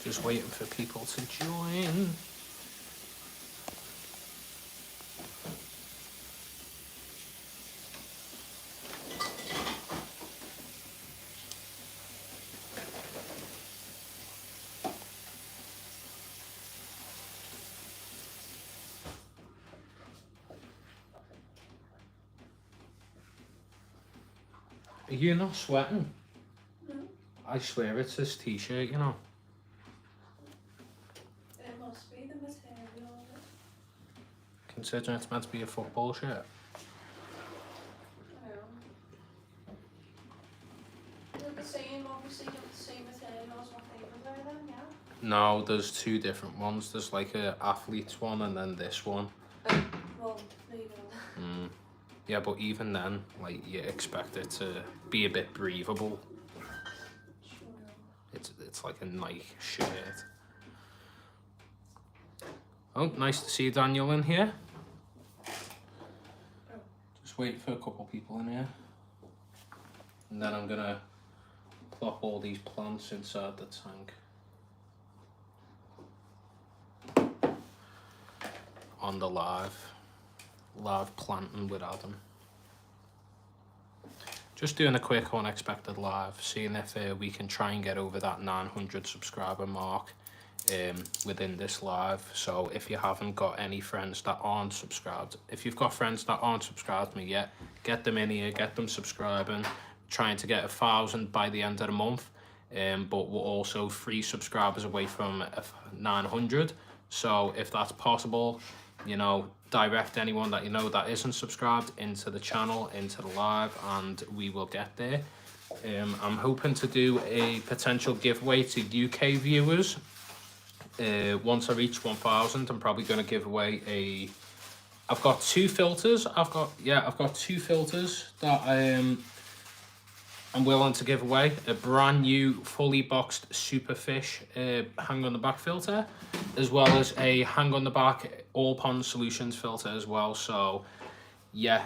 Just waiting for people to join. Are you not sweating? No. I swear it's this t-shirt, you know. It must be the material. Considering it's meant to be a football shirt. They're the same, obviously, got the same materials, what they were there then, yeah? No, there's two different ones. There's like a athlete's one and then this one. Well, there you go. Yeah, but even then, like, you expect it to be a bit breathable. Sure. It's like a Nike shirt. Oh, nice to see Daniel in here. Just wait for a couple people in here. And then I'm gonna plop all these plants inside the tank. On the live planting with Adam. Just doing a quick unexpected live, seeing if we can try and get over that 900 subscriber mark within this live. So if you haven't got any friends that aren't subscribed, if you've got friends that aren't subscribed to me yet, get them in here, get them subscribing. Trying to get 1,000 by the end of the month, but we're also 3 subscribers away from 900. So if that's possible, you know, direct anyone that you know that isn't subscribed into the channel, into the live, and we will get there. I'm hoping to do a potential giveaway to UK viewers. Once I reach 1,000, I'm probably going to give away I've got 2 filters. I've got 2 filters that I'm willing to give away. A brand new fully boxed Superfish hang on the back filter, as well as a hang on the back All Pond Solutions filter as well. So yeah,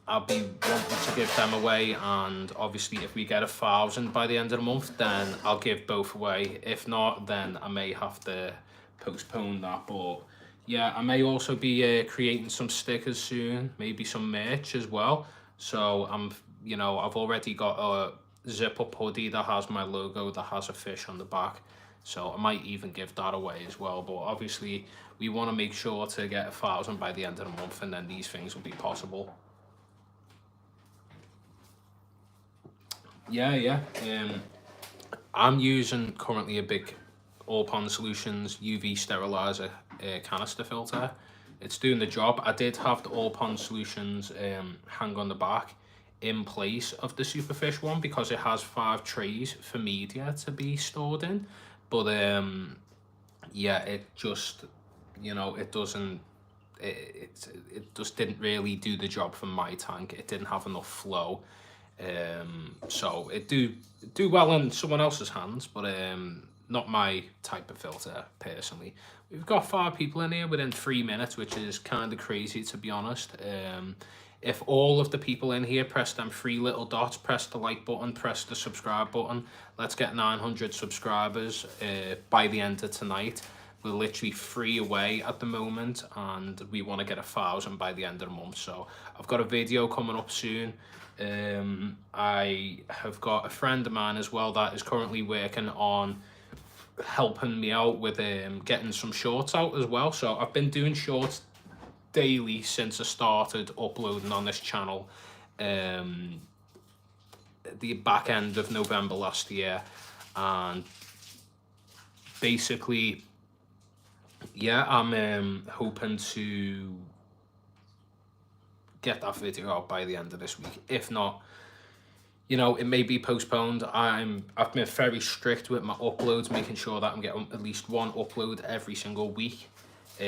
I'll be wanting to give them away, and obviously if we get 1,000 by the end of the month, then I'll give both away. If not, then I may have to postpone that. But yeah, I may also be creating some stickers soon, maybe some merch as well. So you know, I've already got a zip-up hoodie that has my logo, that has a fish on the back. So I might even give that away as well. But obviously, we want to make sure to get 1,000 by the end of the month, and then these things will be possible. Yeah. I'm using currently a big All Pond Solutions UV sterilizer canister filter. It's doing the job. I did have the All Pond Solutions hang on the back in place of the Superfish one, because it has 5 trays for media to be stored in. But yeah, it just, you know, it just didn't really do the job for my tank. It didn't have enough flow. So it do well in someone else's hands, but not my type of filter personally. We've got 5 people in here within 3 minutes, which is kind of crazy, to be honest. If all of the people in here press them 3 little dots, press the like button, press the subscribe button, let's get 900 subscribers by the end of tonight. We're literally 3 away at the moment, and we want to get 1,000 by the end of the month. So I've got a video coming up soon. I have got a friend of mine as well that is currently working on helping me out with getting some shorts out as well. So I've been doing shorts daily since I started uploading on this channel the back end of November last year, and basically yeah, I'm hoping to get that video out by the end of this week. If not, you know, it may be postponed. I've been very strict with my uploads, making sure that I'm getting at least 1 upload every single week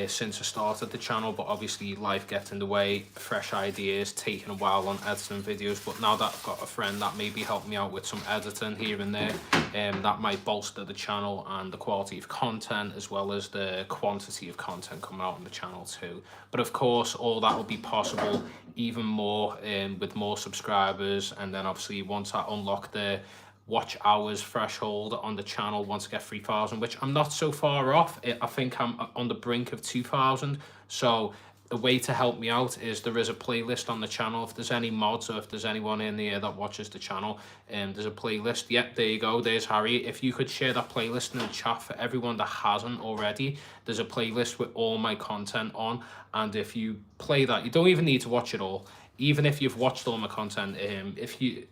since I started the channel. But obviously life gets in the way, fresh ideas, taking a while on editing videos. But now that I've got a friend that maybe help me out with some editing here and there, that might bolster the channel and the quality of content, as well as the quantity of content coming out on the channel too. But of course, all that will be possible even more with more subscribers. And then obviously once I unlock the watch hours threshold on the channel once I get 3,000, which I'm not so far off. I think I'm on the brink of 2,000. So the way to help me out is there is a playlist on the channel. If there's any mods or if there's anyone in there that watches the channel, there's a playlist. Yep, there you go. There's Harry. If you could share that playlist in the chat for everyone that hasn't already, there's a playlist with all my content on. And if you play that, you don't even need to watch it all. Even if you've watched all my content, if you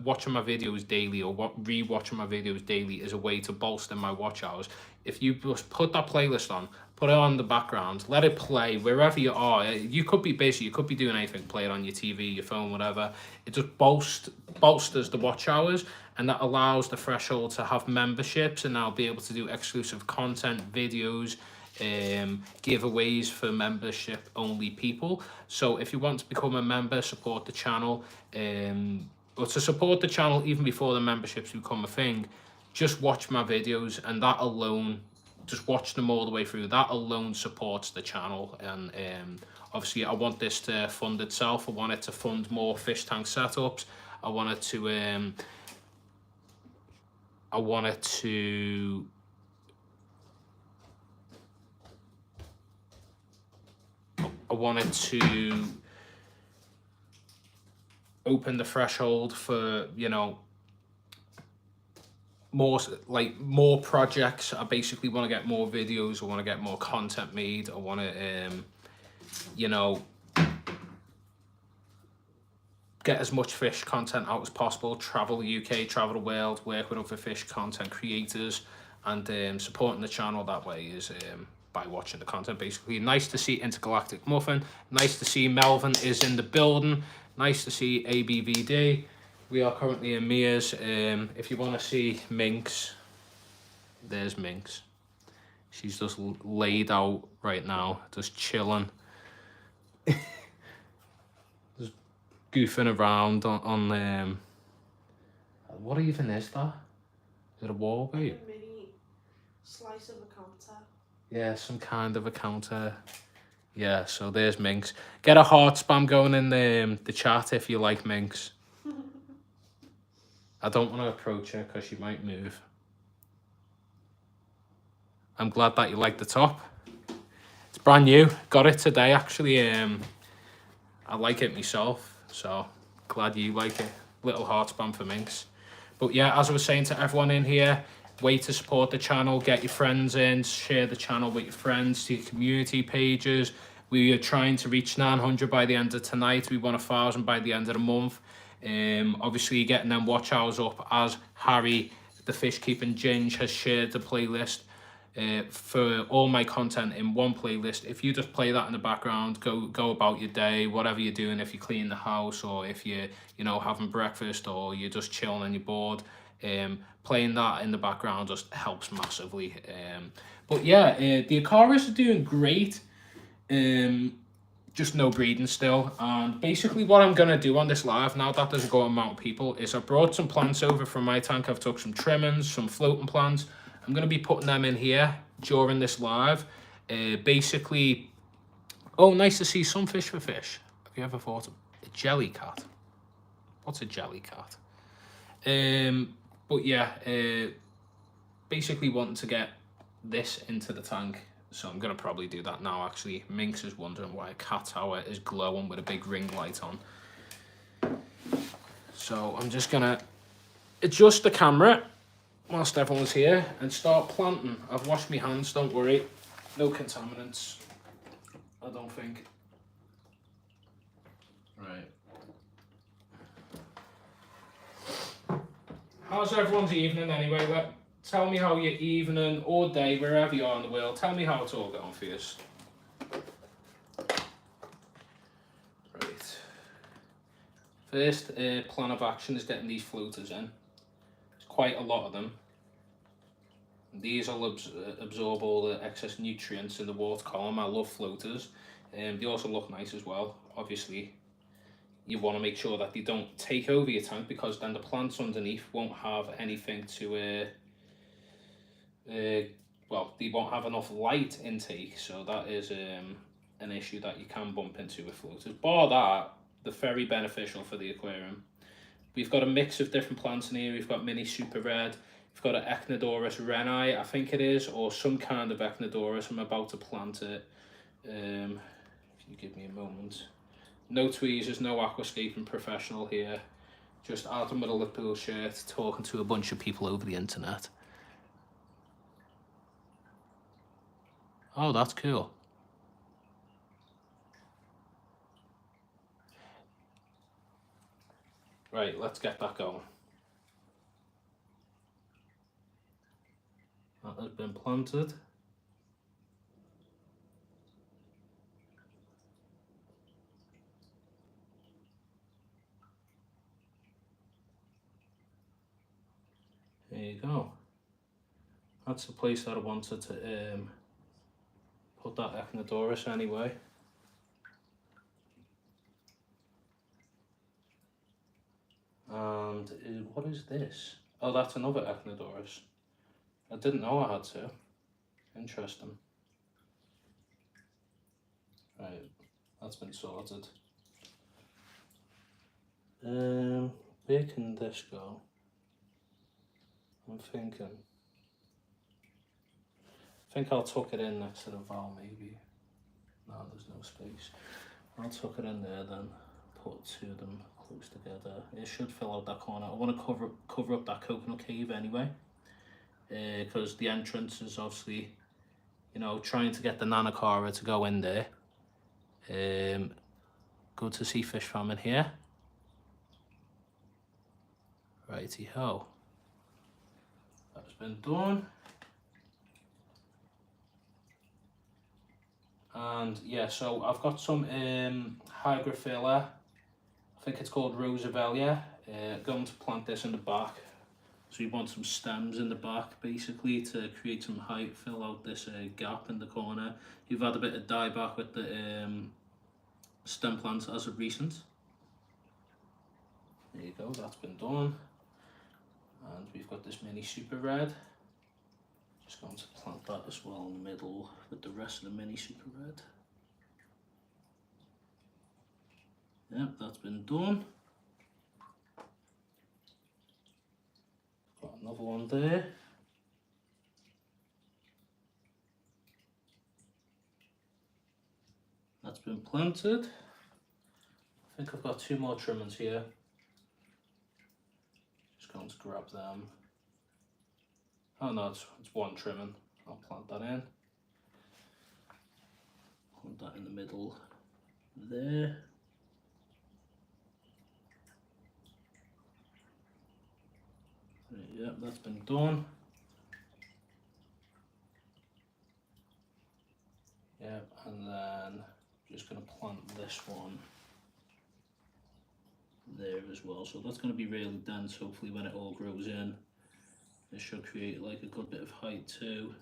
watching my videos daily or re-watching my videos daily is a way to bolster my watch hours. If you just put that playlist on, put it on the background, let it play wherever you are. You could be busy, you could be doing anything, play it on your TV, your phone, whatever. It just bolsters the watch hours, and that allows the threshold to have memberships, and I'll be able to do exclusive content, videos, giveaways for membership only people. So if you want to become a member, support the channel, or to support the channel even before the memberships become a thing, just watch my videos, and that alone, just watch them all the way through, that alone supports the channel. And obviously I want this to fund itself. I want it to fund more fish tank setups. I want it to open the threshold for, you know, more projects. I basically want to get more videos. I want to get more content made. I want to you know, get as much fish content out as possible, travel the UK, travel the world, work with other fish content creators, and supporting the channel that way is by watching the content, basically. Nice to see Intergalactic Muffin. Nice to see Melvin is in the building. Nice to see ABVD. We are currently in Mia's. If you want to see Minx, there's Minx. She's just laid out right now, just chilling. Just goofing around on what even is that? Is it a wall bait? A mini slice of a counter. Yeah, some kind of a counter. Yeah, so there's Minx. Get a heart spam going in the chat if you like Minx. I don't want to approach her because she might move. I'm glad that you like the top. It's brand new. Got it today, actually. I like it myself, so glad you like it. Little heart spam for Minx. But yeah, as I was saying to everyone in here, way to support the channel. Get your friends in, share the channel with your friends, to your community pages. We are trying to reach 900 by the end of tonight. We want 1,000 by the end of the month. Obviously getting them watch hours up, as Harry, the fish keeping Ginge, has shared the playlist for all my content in one playlist. If you just play that in the background, go about your day, whatever you're doing, if you clean the house or if you're, you know, having breakfast or you're just chilling and you're bored, playing that in the background just helps massively. But yeah, the Acaris are doing great. Just no breeding still. And basically what I'm going to do on this live, now that there's a good amount of people, is I brought some plants over from my tank. I've took some trimmings, some floating plants. I'm going to be putting them in here during this live. Basically, oh, nice to see some fish for fish. Have you ever thought of a jelly cat? What's a jelly cat? But yeah, basically wanting to get this into the tank. So I'm going to probably do that now, actually. Minx is wondering why a cat tower is glowing with a big ring light on. So I'm just going to adjust the camera whilst everyone's here and start planting. I've washed my hands, don't worry. No contaminants, I don't think. Right. How's everyone's evening anyway? Tell me how your evening or day, wherever you are in the world, tell me how it's all going for you. Right. First plan of action is getting these floaters in. There's quite a lot of them. These will absorb all the excess nutrients in the water column. I love floaters. They also look nice as well. Obviously, you want to make sure that they don't take over your tank, because then the plants underneath won't have anything to... well, they won't have enough light intake, so that is an issue that you can bump into with floaters. Bar that, they're very beneficial for the aquarium. we've got a mix of different plants in here. We've got mini super red. We've got an Echinodorus renai, I think it is, or some kind of Echinodorus. I'm about to plant it. If you give me a moment. No tweezers, no aquascaping professional here. Just Adam with a Liverpool shirt talking to a bunch of people over the internet. Oh, that's cool. Right, let's get that going. That has been planted. There you go. That's the place that I wanted to put that Echinodorus anyway. And what is this? Oh, that's another Echinodorus. I didn't know I had to. Interesting. Right, that's been sorted. Where can this go? I'm thinking. I think I'll tuck it in next to the valve maybe. No, there's no space. I'll tuck it in there then. Put two of them close together. It should fill out that corner. I want to cover up that coconut cave anyway. Because the entrance is obviously, you know, trying to get the Nanocara to go in there. Good to see fish farming here. Righty ho. That's been done. And yeah, so I've got some hygrophila. I think it's called Roosevelt. Going to plant this in the back. So you want some stems in the back basically to create some height, fill out this gap in the corner. You've had a bit of dieback with the stem plants as of recent. There you go, that's been done. And we've got this mini super red. Just going to plant that as well in the middle with the rest of the mini super red. Yep, that's been done. Got another one there. That's been planted. I think I've got two more trimmings here. Just going to grab them. Oh no, it's one trimming. I'll plant that in. Put that in the middle there. Yep, that's been done. Yep, and then just going to plant this one there as well. So that's going to be really dense. Hopefully when it all grows in, it should create like a good bit of height too.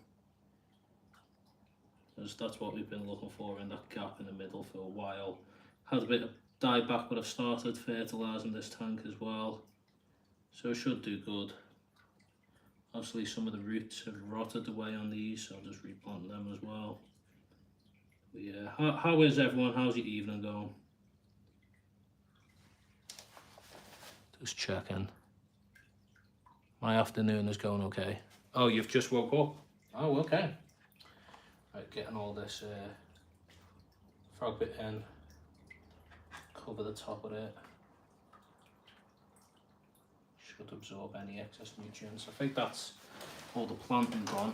Because that's what we've been looking for in that gap in the middle for a while. Had a bit of dieback, but I've started fertilising this tank as well. So it should do good. Obviously some of the roots have rotted away on these, so I'll just replant them as well. But yeah, how is everyone? How's your evening going? Just checking. My afternoon is going okay. Oh, you've just woke up? Oh, okay. Right, getting all this frog bit in. Cover the top of it. Should absorb any excess nutrients. I think that's all the planting done.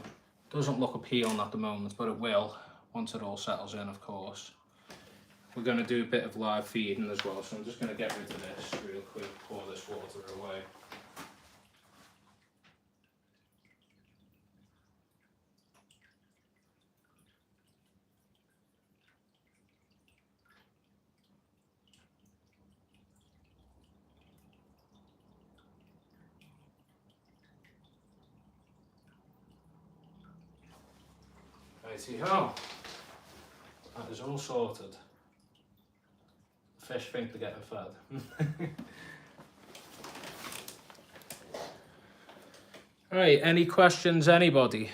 Doesn't look appealing at the moment, but it will once it all settles in, of course. We're going to do a bit of live feeding as well, so I'm just going to get rid of this real quick, pour this water away. Righty-ho. That is all sorted. Fish think they're getting fed. Right, any questions, anybody?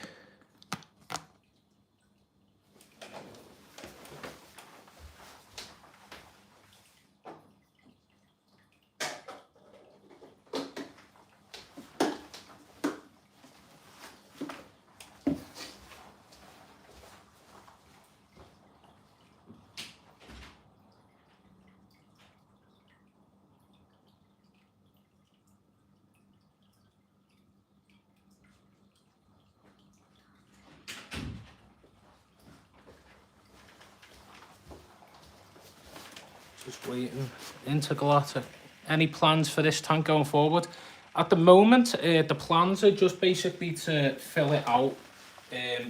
Just waiting. Intergalactic. Any plans for this tank going forward? At the moment, the plans are just basically to fill it out.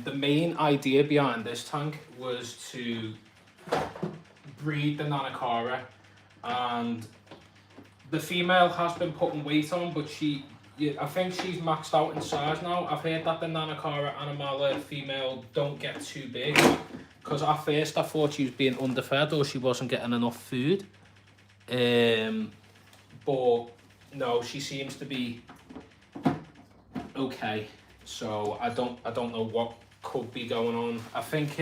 The main idea behind this tank was to breed the Nanakara, and the female has been putting weight on, but I think she's maxed out in size now. I've heard that the Nanakara Animala female don't get too big, because at first I thought she was being underfed or she wasn't getting enough food. But no, she seems to be okay. So I don't know what could be going on. I think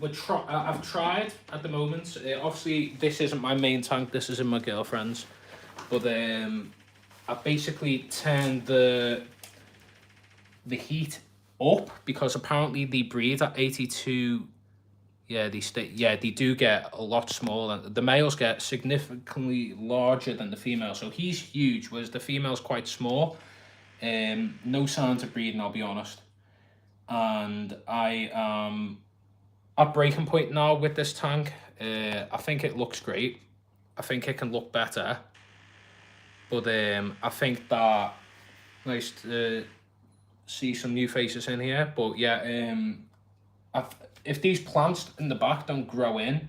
I've tried at the moment. Obviously, this isn't my main tank. This isn't my girlfriend's. But I basically turned the heat up, because apparently they breed at 82. Yeah, they do get a lot smaller. The males get significantly larger than the female, so he's huge, whereas the female's quite small. No signs of breeding, I'll be honest. And I am at breaking point now with this tank. I think it looks great. I think it can look better. But I think that nice to see some new faces in here. But yeah, if these plants in the back don't grow in,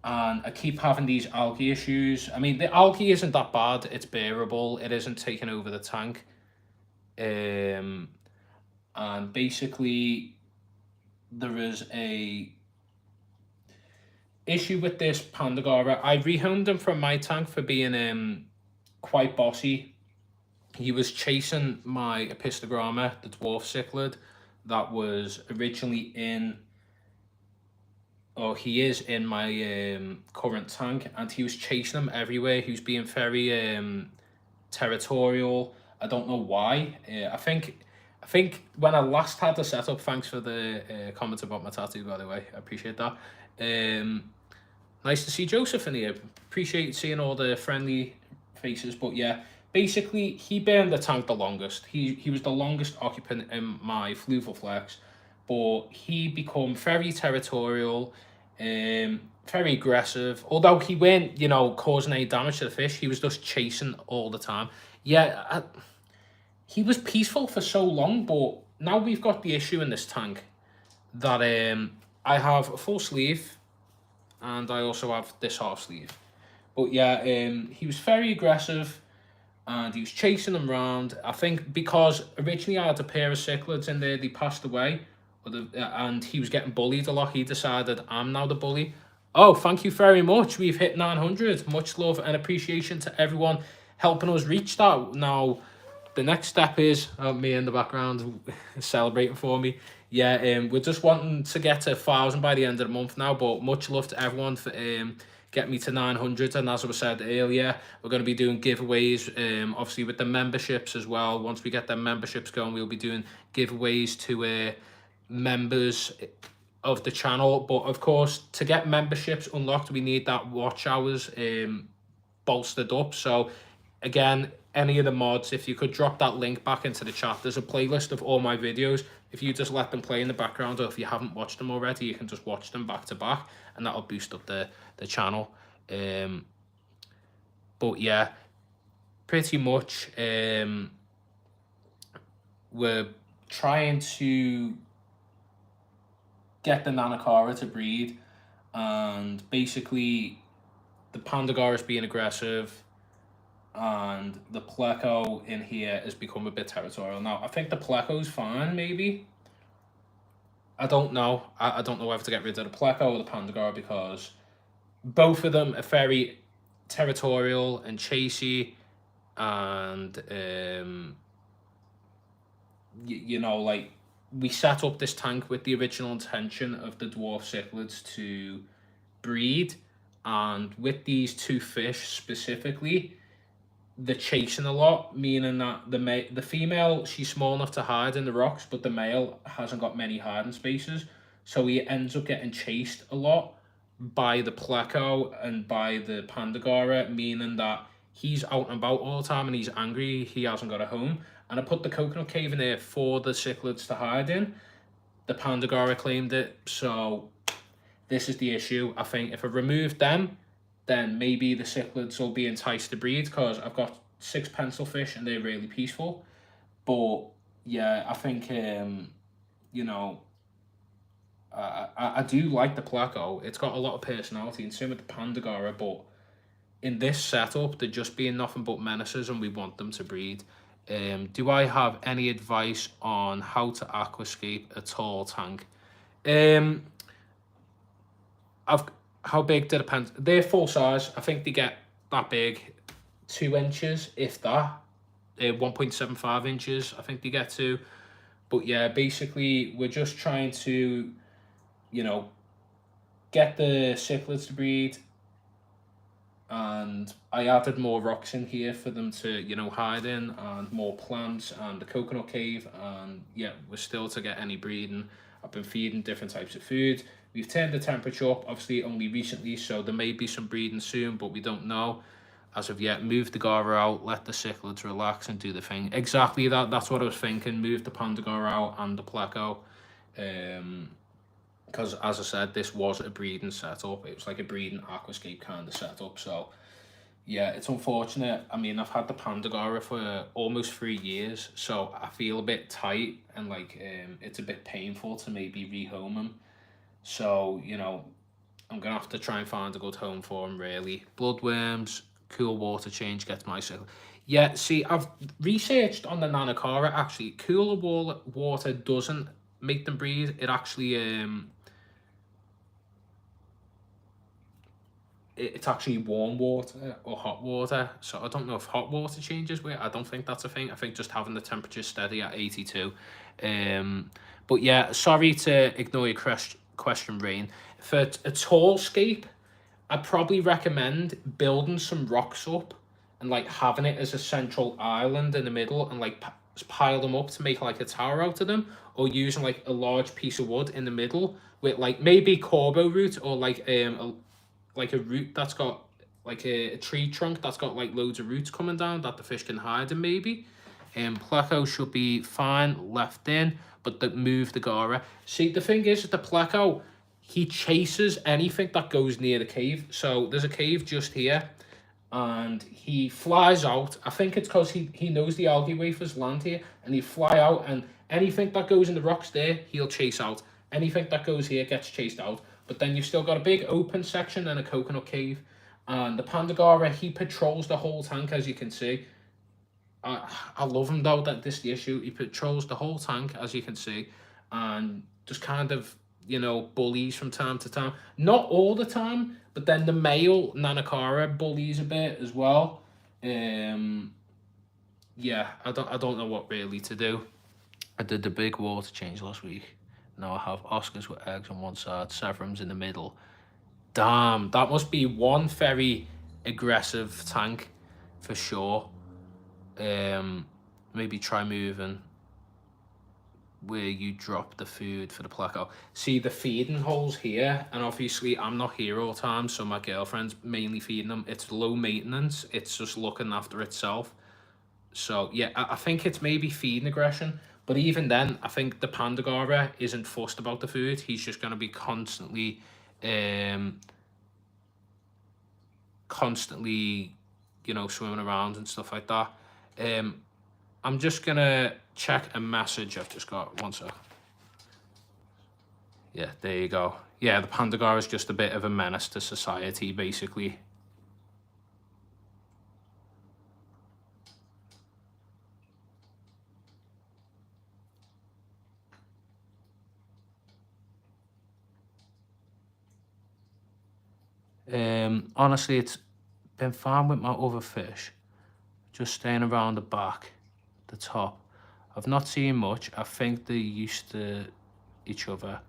and I keep having these algae issues. I mean, the algae isn't that bad. It's bearable. It isn't taking over the tank. And basically, there is a issue with this Pandagora. I rehomed him from my tank for being quite bossy. He was chasing my Epistogramma, the dwarf cichlid, that was originally in, or he is in my current tank, and he was chasing him everywhere. He was being very territorial. I don't know why. I think when I last had the setup, thanks for the comments about my tattoo, by the way. I appreciate that. Nice to see Joseph in here. Appreciate seeing all the friendly faces. But yeah, basically, he burned the tank the longest. He was the longest occupant in my Fluval Flex, but he become very territorial, very aggressive. Although he weren't, causing any damage to the fish, he was just chasing all the time. Yeah, he was peaceful for so long, but now we've got the issue in this tank that I have a full sleeve, and I also have this half sleeve. But yeah, he was very aggressive, and he was chasing them around. I think because originally I had a pair of cichlids in there, they passed away, and he was getting bullied a lot. He decided, I'm now the bully. Oh, thank you very much. We've hit 900. Much love and appreciation to everyone helping us reach that. Now, the next step is me in the background celebrating for me. Yeah, we're just wanting to get to 1,000 by the end of the month now, but much love to everyone for getting me to 900. And as I said earlier, we're going to be doing giveaways, obviously with the memberships as well. Once we get the memberships going, we'll be doing giveaways to members of the channel. But of course, to get memberships unlocked, we need that watch hours bolstered up. So again, any of the mods, if you could drop that link back into the chat, there's a playlist of all my videos. If you just let them play in the background, or if you haven't watched them already, you can just watch them back to back, and that'll boost up the channel. But yeah, pretty much we're trying to get the Nanakara to breed, and basically the Pandagora is being aggressive, and the Pleco in here has become a bit territorial. Now, I think the Pleco's fine, maybe. I don't know. I don't know whether to get rid of the Pleco or the Pandagora, because both of them are very territorial and chasey, and like, we set up this tank with the original intention of the dwarf cichlids to breed, and with these two fish specifically, they're chasing a lot, meaning that the female, she's small enough to hide in the rocks, but the male hasn't got many hiding spaces, so he ends up getting chased a lot by the Pleco and by the Pandagora, meaning that he's out and about all the time and he's angry he hasn't got a home. And I put the coconut cave in there for the cichlids to hide in. The Pandagora claimed it, so this is the issue. I think if I removed them, then maybe the cichlids will be enticed to breed, because I've got 6 pencil fish and they're really peaceful. But yeah, I think you know, I do like the Pleco. It's got a lot of personality, and same with the Pandagora. But in this setup, they're just being nothing but menaces, and we want them to breed. Do I have any advice on how to aquascape a tall tank? I've How big do the pens? They're full size. I think they get that big, 2 inches, if that. 1.75 inches, I think they get to. But yeah, basically, we're just trying to, you know, get the cichlids to breed. And I added more rocks in here for them to, hide in, and more plants and the coconut cave. And yeah, we're still to get any breeding. I've been feeding different types of food. We've turned the temperature up, obviously only recently, so there may be some breeding soon, but we don't know as of yet. Move the Gara out, let the cichlids relax and do the thing. Exactly that. That's what I was thinking. Move the Pandagora out and the Pleco. Because as I said, this was a breeding setup. It was like a breeding aquascape kind of setup. So yeah, it's unfortunate. I mean, I've had the Pandagora for almost 3 years, so I feel a bit tight, and like it's a bit painful to maybe rehome him. So, I'm gonna have to try and find a good home for him, really. Bloodworms, cool water change gets my cycle. Yeah, see, I've researched on the Nanakara. Actually, cooler water doesn't make them breed. It actually it's actually warm water or hot water. So I don't know if hot water changes weight. I don't think that's a thing. I think just having the temperature steady at 82. But yeah, sorry to ignore your question, Rain. For a tall scape, I'd probably recommend building some rocks up and like having it as a central island in the middle, and like pile them up to make like a tower out of them, or using like a large piece of wood in the middle with like maybe corbo root, or like a root that's got like a tree trunk that's got like loads of roots coming down that the fish can hide in, maybe. Pleco should be fine left in, but move the Gara. See, the thing is, the Pleco, he chases anything that goes near the cave. So there's a cave just here, and he flies out. I think it's because he knows the algae wafers land here, and he fly out, and anything that goes in the rocks there, he'll chase out. Anything that goes here gets chased out. But then you've still got a big open section and a coconut cave. And the Pandagora, he patrols the whole tank, as you can see. I love him, though, that this is the issue. He patrols the whole tank, as you can see, and just kind of, bullies from time to time. Not all the time, but then the male Nanakara bullies a bit as well. Yeah, I don't know what really to do. I did the big water change last week. Now I have Oscars with eggs on one side, Severums in the middle. Damn, that must be one very aggressive tank for sure. Maybe try moving where you drop the food for the Pleco. See the feeding holes here, and obviously I'm not here all the time, so my girlfriend's mainly feeding them. It's low maintenance. It's just looking after itself. So yeah, I think it's maybe feeding aggression. But even then, I think the Pandagora isn't fussed about the food. He's just going to be constantly, swimming around and stuff like that. I'm just going to check a message I've just got. One sec. Yeah, there you go. Yeah, the Pandagora is just a bit of a menace to society, basically. Honestly, it's been fine with my other fish, just staying around the back, the top. I've not seen much. I think they're used to each other.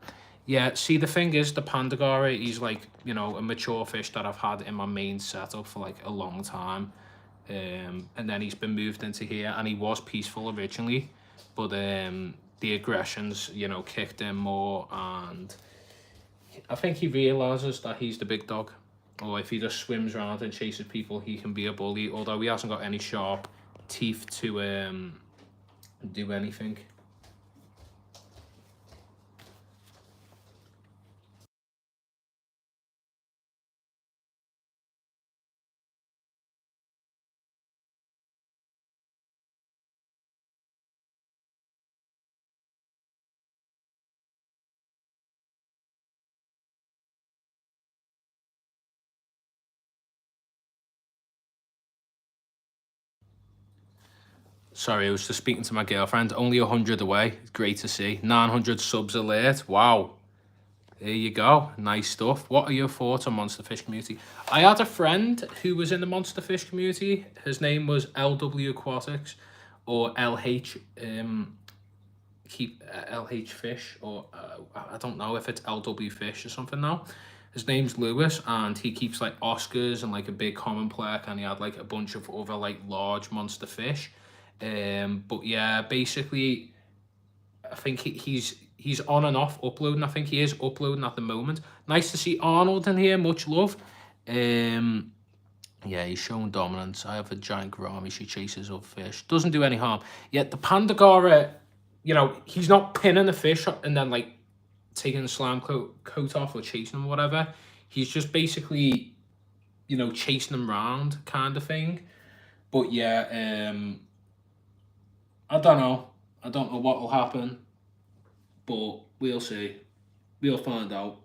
Yeah, see, the thing is, the Pandagora, he's like, a mature fish that I've had in my main setup for like a long time. And then he's been moved into here, and he was peaceful originally, but the aggressions, kicked in more, and I think he realizes that he's the big dog. Or if he just swims around and chases people, he can be a bully, although he hasn't got any sharp teeth to do anything. Sorry, I was just speaking to my girlfriend. Only 100 away. Great to see. 900 subs alert. Wow. There you go. Nice stuff. What are your thoughts on Monster Fish community? I had a friend who was in the Monster Fish community. His name was LW Aquatics or LH LH Fish, or I don't know if it's LW Fish or something now. His name's Lewis, and he keeps like Oscars and like a big common plaque, and he had like a bunch of other like large monster fish. But yeah, basically I think he's on and off uploading. I think he is uploading at the moment. Nice to see Arnold in here. Much love. Yeah, he's showing dominance. I have a giant gourami. She chases up fish. Doesn't do any harm. Yet the Pandagora, you know, he's not pinning the fish and then like taking the slime coat off or chasing them or whatever. He's just basically, you know, chasing them round kind of thing. But yeah, I don't know. I don't know what will happen, but we'll see. We'll find out.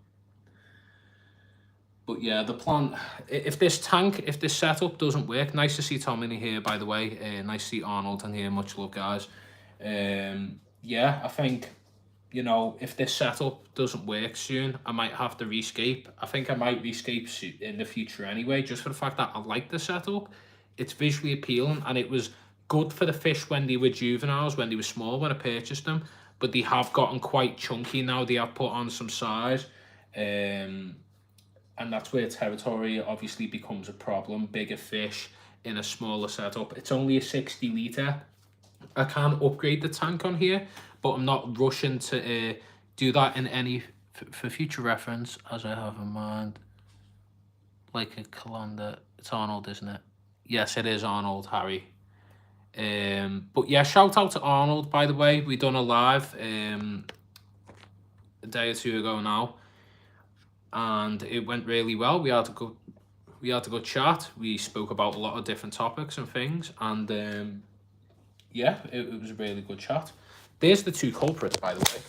But yeah, the plan, if this setup doesn't work, nice to see Tom in here, by the way. Nice to see Arnold in here. Much love, guys. Yeah, I think, you know, if this setup doesn't work soon, I might have to rescape. I think I might rescape in the future anyway, just for the fact that I like the setup. It's visually appealing, and it was good for the fish when they were juveniles, when they were small, when I purchased them. But they have gotten quite chunky now. They have put on some size. And that's where territory obviously becomes a problem. Bigger fish in a smaller setup. It's only a 60 litre. I can upgrade the tank on here, but I'm not rushing to do that in any, for future reference, as I have in mind. Like a calendar. It's Arnold, isn't it? Yes, it is Arnold, Harry. But yeah, shout out to Arnold, by the way. We done a live a day or two ago now, and it went really well. We had a good chat. We spoke about a lot of different topics and things, and yeah, it was a really good chat. There's the two culprits, by the way.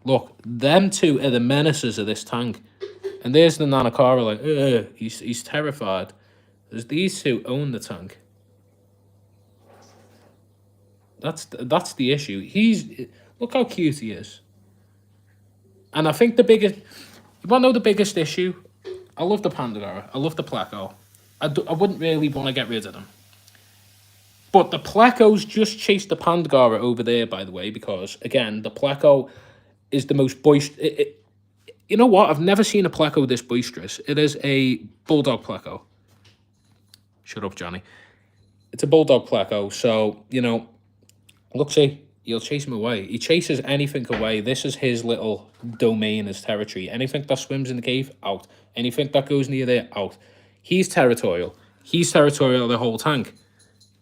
Look, them two are the menaces of this tank, and there's the Nanakara, like, he's terrified. There's these two own the tank. That's the issue. Look how cute he is. And I think the biggest, you want to know the biggest issue? I love the Pandagora. I love the Pleco. I wouldn't really want to get rid of them. But the Plecos just chased the Pandagora over there, by the way, because, again, the Pleco is the most boisterous. You know what? I've never seen a Pleco this boisterous. It is a Bulldog Pleco. Shut up, Johnny. It's a Bulldog Pleco, so, you know, look, see, he'll chase him away. He chases anything away. This is his little domain, his territory. Anything that swims in the cave, out. Anything that goes near there, out. He's territorial. He's territorial the whole tank.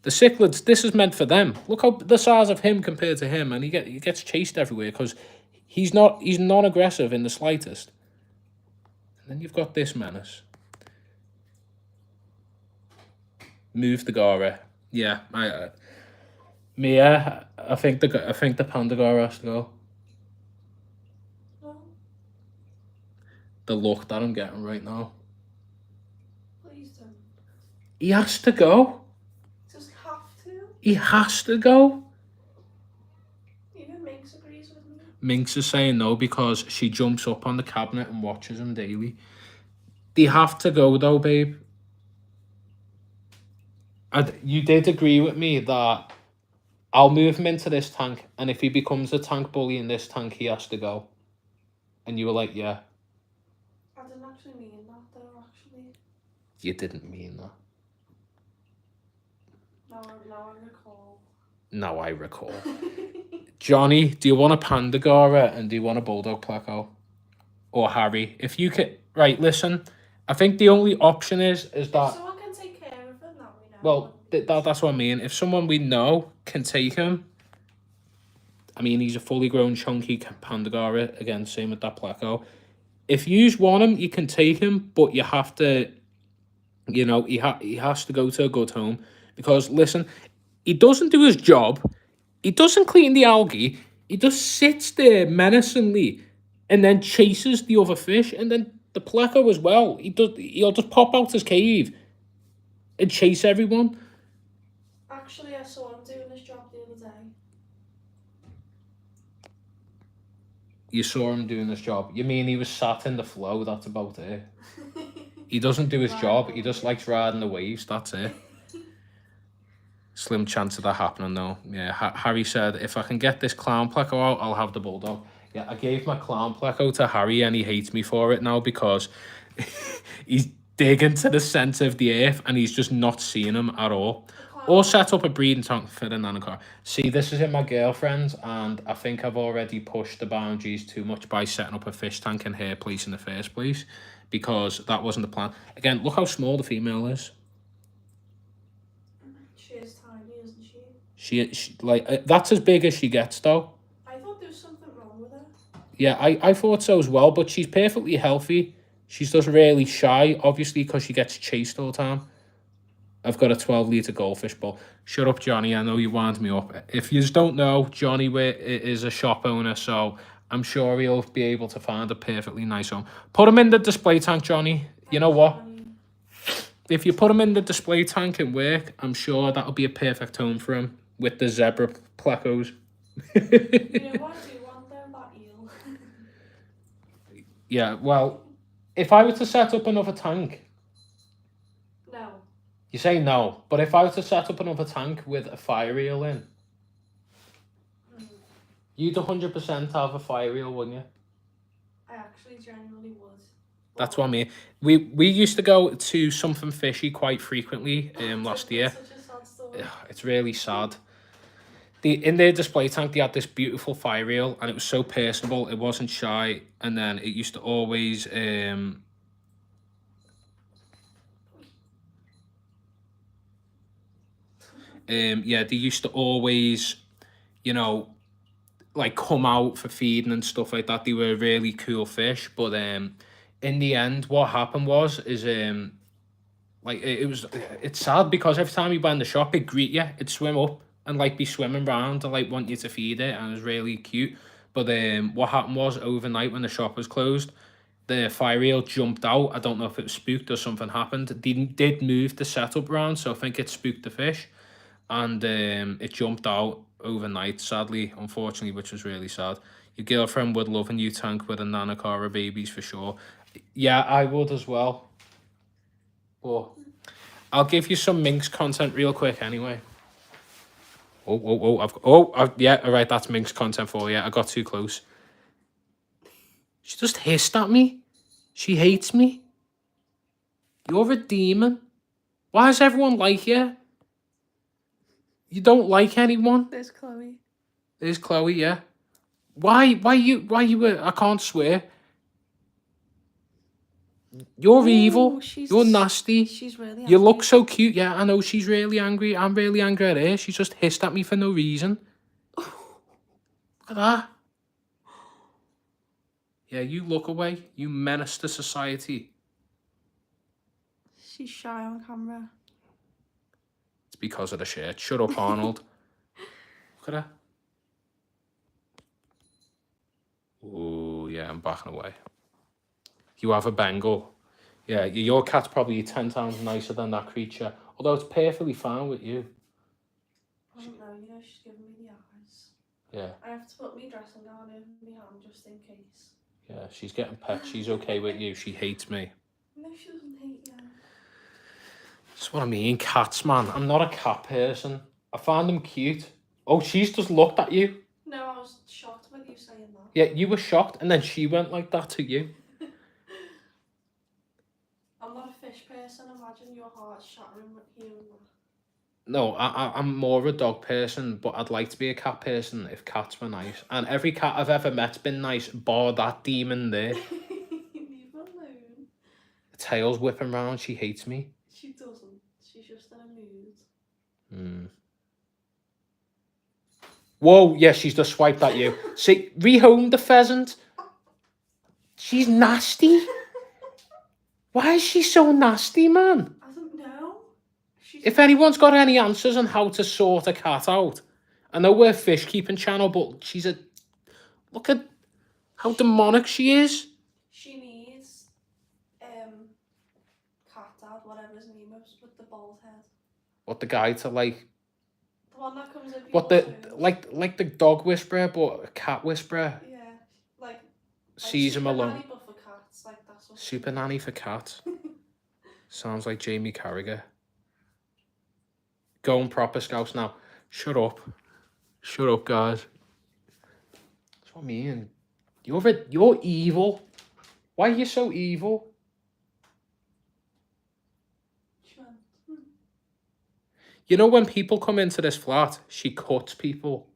The cichlids, this is meant for them. Look how the size of him compared to him, and he gets chased everywhere because he's non-aggressive in the slightest. And then you've got this menace. Move the Gara. Yeah, I think the Pandagora has to go. No, The look that I'm getting right now. please don't. He has to go. Just have to. He has to go. Even Minx agrees with me. Minx is saying no because she jumps up on the cabinet and watches him daily. They have to go though, babe. And you did agree with me that I'll move him into this tank, and if he becomes a tank bully in this tank, he has to go. And you were like, yeah. I didn't actually mean that though, actually. You didn't mean that. Now I recall. Now I recall. Johnny, do you want a Pandagora and do you want a Bulldog Pleco? Or Harry? If you could... Right, listen. I think the only option is that... If someone can take care of it, now we know. Well, that's what I mean. If someone we know can take him... I mean, he's a fully grown chunky Pandagora. Again, same with that Pleco. If you want him, you can take him, but you have to... You know, he has to go to a good home. Because, listen, he doesn't do his job. He doesn't clean the algae. He just sits there menacingly and then chases the other fish. And then the Pleco as well. He'll just pop out his cave and chase everyone. Actually, I saw him doing this job the other day. You saw him doing this job. You mean he was sat in the flow? That's about it. He doesn't do his job. He just likes riding the waves. That's it. Slim chance of that happening though. Yeah, Harry said, if I can get this clown pleco out, I'll have the bulldog. Yeah, I gave my clown pleco to Harry and he hates me for it now because he's digging to the centre of the earth and he's just not seeing him at all. Or set up a breeding tank for the nanocar. See, this is in my girlfriend's and I think I've already pushed the boundaries too much by setting up a fish tank in her place in the first place because that wasn't the plan. Again, look how small the female is. She is tiny, isn't she? She like that's as big as she gets though. I thought there was something wrong with her. Yeah, I thought so as well, but she's perfectly healthy. She's just really shy, obviously, because she gets chased all the time. I've got a 12-litre goldfish bowl. Shut up, Johnny. I know you wound me up. If you just don't know, Johnny is a shop owner, so I'm sure he'll be able to find a perfectly nice home. Put him in the display tank, Johnny. You know what? If you put him in the display tank and work, I'm sure that'll be a perfect home for him with the zebra plecos. You know what I do want though? That eel. Yeah, well, if I were to set up another tank... No. You say no, but if I were to set up another tank with a fire eel in, you'd 100% have a fire eel, wouldn't you? I actually genuinely would. That's what I mean. We used to go to Something Fishy quite frequently last year. Such a sad story. It's really sad. In their display tank, they had this beautiful fire eel, and it was so personable. It wasn't shy, and then it used to always... yeah, they used to always, you know, like come out for feeding and stuff like that. They were really cool fish, but in the end, what happened is like it's sad because every time you went in the shop, it'd greet you, it'd swim up and like be swimming around and like want you to feed it, and it was really cute. But what happened was overnight when the shop was closed, the fire eel jumped out. I don't know if it was spooked or something happened. They did move the setup around, so I think it spooked the fish. And it jumped out overnight, sadly, unfortunately, which was really sad. Your girlfriend would love a new tank with a nanocara babies for sure. Yeah, I would as well. But I'll give you some Minx content real quick anyway. Yeah, all right, that's Minx content for you. I got too close. She just hissed at me. She hates me. You're a demon. Why does everyone like you? You don't like anyone? There's Chloe. There's Chloe, yeah. Why you I can't swear. You're evil. You're nasty. She's really angry. You look so cute. Yeah, I know she's really angry. I'm really angry at her. She just hissed at me for no reason. Look at that. Yeah, you look away. You menace to society. She's shy on camera. It's because of the shirt. Shut up, Arnold. Look at her. Oh, yeah, I'm backing away. You have a Bengal. Yeah, your cat's probably 10 times nicer than that creature. Although it's perfectly fine with you. I don't know, you know, she's giving me the eyes. Yeah. I have to put my dressing gown in my hand just in case. Yeah, she's getting pet. She's okay with you. She hates me. No, she doesn't hate you. That's what I mean, cats, man. I'm not a cat person. I find them cute. Oh, she's just looked at you. No, I was shocked with you saying that. Yeah, you were shocked, and then she went like that to you. I'm not a fish person. Imagine your heart shattering with hearing that. No, I'm more a dog person, but I'd like to be a cat person if cats were nice. And every cat I've ever met's been nice, bar that demon there. Leave her alone. The tail's whipping round. She hates me. She doesn't. She's just in a mood. Whoa, yeah, she's just swiped at you. See, rehome the pheasant. She's nasty. Why is she so nasty, man? I don't know. If anyone's got any answers on how to sort a cat out, I know we're a fish keeping channel, but she's a... Look at how demonic she is. She needs cat dad, whatever his name is, with the bald head. What, the guy to like one that comes in What people's the homes. like the dog whisperer, but a cat whisperer Yeah, like sees him super alone. nanny, but for cats, like that's what. Super nanny for cats. Sounds like Jamie Carragher. Going proper scouts now. Shut up. Shut up, guys. That's what I mean. You're evil. Why are you so evil? You know when people come into this flat, she cuts people.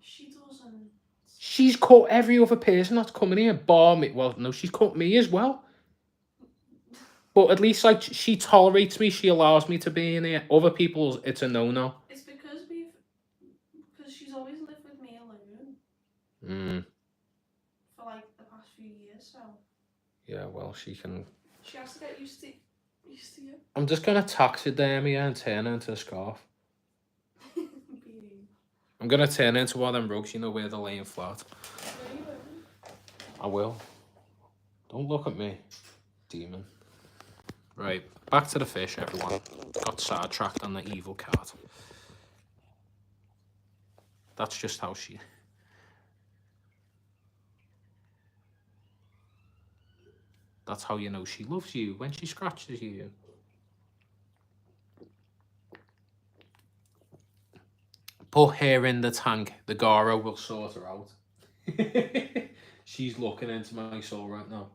She doesn't. She's cut every other person that's coming here, bar me. Well, no, she's cut me as well. But at least, like, she tolerates me. She allows me to be in here. Other people's, it's a no-no. It's because she's always lived with me alone. For like the past few years, so. Yeah, well, she can. She has to get used to you. I'm just gonna taxidermy her and turn her into a scarf. I'm gonna turn her into one of them rugs, you know, where they're laying flat. No, you won't. I will. Don't look at me, demon. Right, back to the fish, everyone. Got sidetracked on the evil cat. That's just how she... That's how you know she loves you, when she scratches you. Put her in the tank. The Garo will sort her out. She's looking into my soul right now.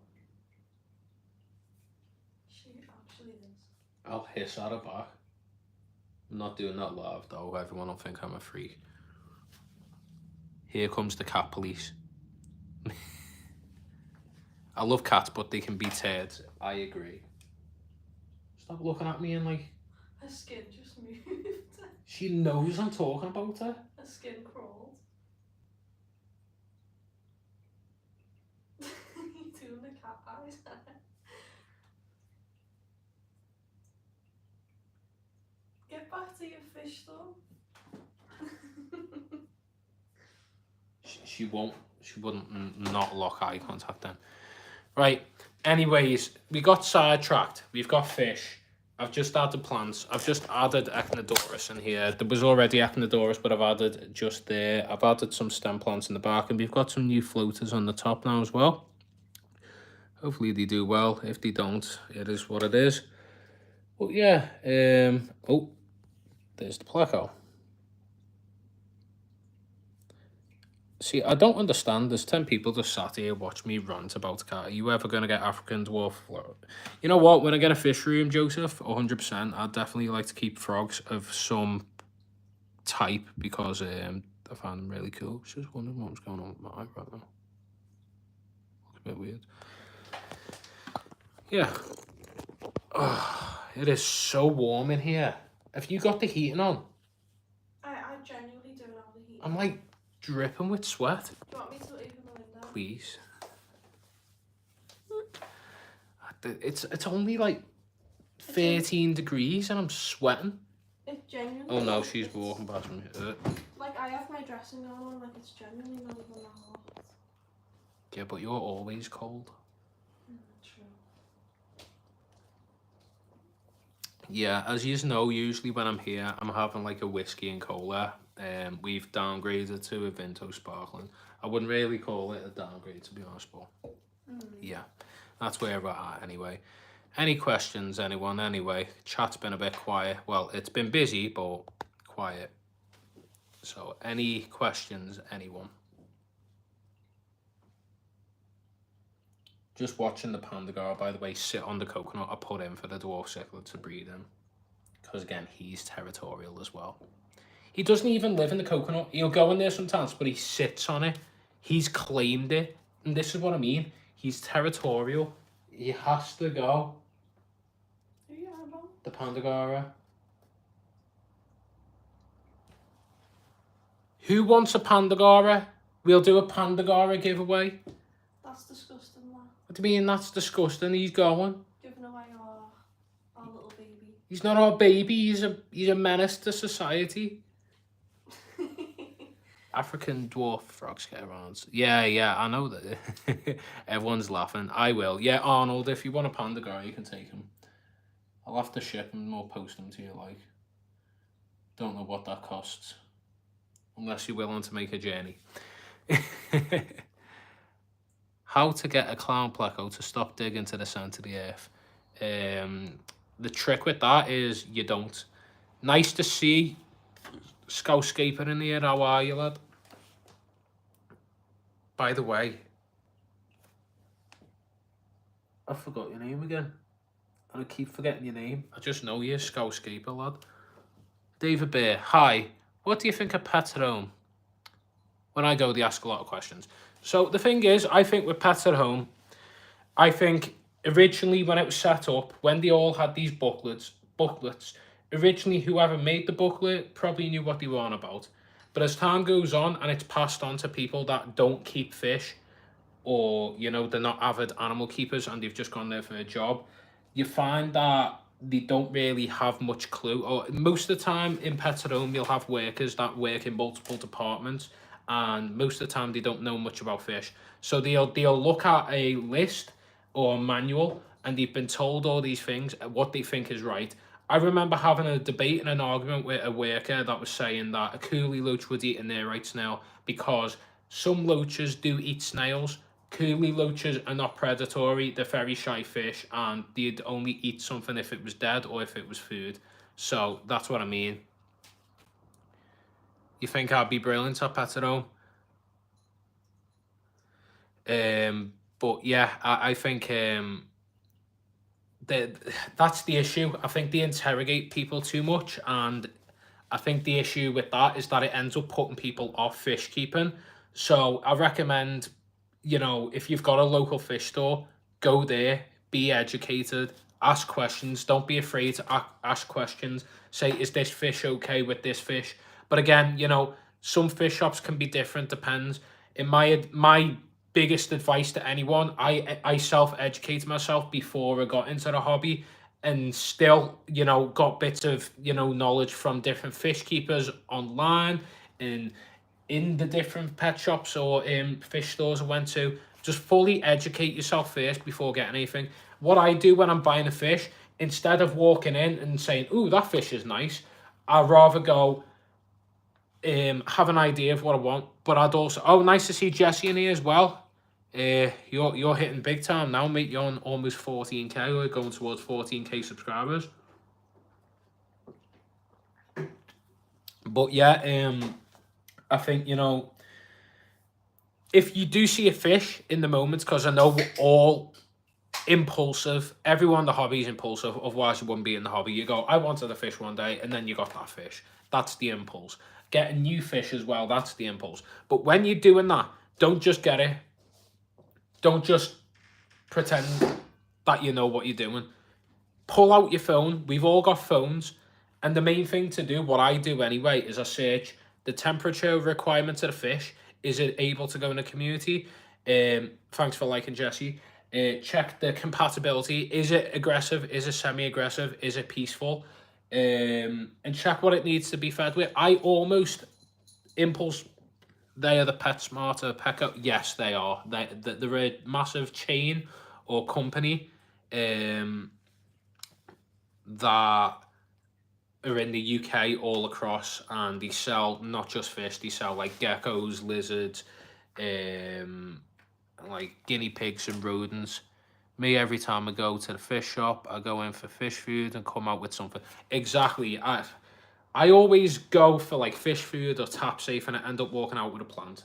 She actually is. I'll hiss at her back. I'm not doing that live though. Everyone will think I'm a freak. Here comes the cat police. I love cats, but they can be turds. I agree. Stop looking at me and like... Her skin just moved. She knows I'm talking about her. Her skin crawled. You're doing the cat eyes. Get back to your fish though. She won't. She wouldn't not lock eye contact then. Right. Anyways, we got sidetracked. We've got fish. I've just added plants. I've just added Echinodorus in here. There was already Echinodorus, but I've added just there. I've added some stem plants in the back, and we've got some new floaters on the top now as well. Hopefully they do well. If they don't, it is what it is. But yeah, oh, there's the pleco. See, I don't understand. There's 10 people just sat here watch me rant about cat. Are you ever going to get African dwarf? You know what? When I get a fish room, Joseph, 100%, I'd definitely like to keep frogs of some type because I find them really cool. Just wondering what's going on with my eye right now. Looks a bit weird. Yeah. Oh, it is so warm in here. Have you got the heating on? I genuinely don't have the heat. I'm like dripping with sweat. Do you want me to open the window? Please. It's only like 13 degrees and I'm sweating. It genuinely. Oh no, she's walking past me. Like I have my dressing gown on, like it's genuinely not even that hot. Yeah, but you're always cold. True. Yeah, as you know, usually when I'm here, I'm having like a whiskey and cola. We've downgraded to a Vimto Sparkling. I wouldn't really call it a downgrade, to be honest, but yeah, that's where we're at anyway. Any questions, anyone? Anyway, chat's been a bit quiet. Well, it's been busy, but quiet. So, any questions, anyone? Just watching the Pandagar, by the way, sit on the coconut I put in for the dwarf cichlid to breed in. Because again, he's territorial as well. He doesn't even live in the coconut. He'll go in there sometimes, but he sits on it. He's claimed it. And this is what I mean. He's territorial. He has to go. Who are you on about? The Pandagara. Who wants a Pandagara? We'll do a Pandagara giveaway. That's disgusting, man. What do you mean that's disgusting? He's going. Giving away our little baby. He's not our baby. He's a menace to society. African dwarf frogs get around. Yeah, I know that. Everyone's laughing. I will. Yeah, Arnold, if you want a Pandagara, you can take him. I'll have to ship him or post him to you, like. Don't know what that costs. unless you're willing to make a journey. How to get a clown pleco to stop digging to the centre of the earth. The trick with that is you don't. Nice to see Scoutscaper in here. How are you, lad? By the way, I forgot your name again. And I keep forgetting your name. I just know you're Scoutscaper, lad. David Bear, hi. What do you think of pets at home? When I go, they ask a lot of questions. So the thing is, I think with pets at home, I think originally when it was set up, when they all had these booklets, originally whoever made the booklet probably knew what they were on about. But as time goes on and it's passed on to people that don't keep fish, or, you know, they're not avid animal keepers and they've just gone there for a job, you find that they don't really have much clue. Or most of the time in pets at home, you'll have workers that work in multiple departments, and most of the time they don't know much about fish. So they'll look at a list or a manual, and they've been told all these things, what they think is right. I remember having a debate and an argument with a worker that was saying that a coolie loach would eat a nearite snail because some loaches do eat snails. Coolie loaches are not predatory, they're very shy fish, and they'd only eat something if it was dead or if it was food. So that's what I mean. You think I'd be brilliant at pets at home? But yeah, I think that's the issue. I think they interrogate people too much, and I think the issue with that is that it ends up putting people off fish keeping. So I recommend, you know, if you've got a local fish store, go there, be educated, ask questions. Don't be afraid to ask questions. Say, is this fish okay with this fish? But again, you know, some fish shops can be different, depends. In my biggest advice to anyone, I self-educated myself before I got into the hobby, and still, you know, got bits of, you know, knowledge from different fish keepers online and in the different pet shops or fish stores I went to. Just fully educate yourself first before getting anything. What I do when I'm buying a fish, instead of walking in and saying, "Ooh, that fish is nice," I'd rather go have an idea of what I want. But I'd also, oh, nice to see Jesse in here as well. You're hitting big time now, mate. You're on almost 14k. We're going towards 14k subscribers. But yeah, I think, you know, if you do see a fish in the moment, because I know we're all impulsive, everyone in the hobby is impulsive, otherwise you wouldn't be in the hobby. You go, I wanted a fish one day, and then you got that fish. That's the impulse. Getting new fish as well, that's the impulse. But when you're doing that, don't just get it. Don't just pretend that you know what you're doing. Pull out your phone. We've all got phones. And the main thing to do, what I do anyway, is I search the temperature requirements of the fish. Is it able to go in the community? Thanks for liking, Jesse. Check the compatibility. Is it aggressive? Is it semi-aggressive? Is it peaceful? And check what it needs to be fed with. I almost impulse. They are the PetSmarter Pecco. Yes, they are. They're a massive chain or company that are in the UK all across, and they sell not just fish, they sell like geckos, lizards, like guinea pigs and rodents. Me, every time I go to the fish shop, I go in for fish food and come out with something. Exactly. I always go for like fish food or tap safe, and I end up walking out with a plant.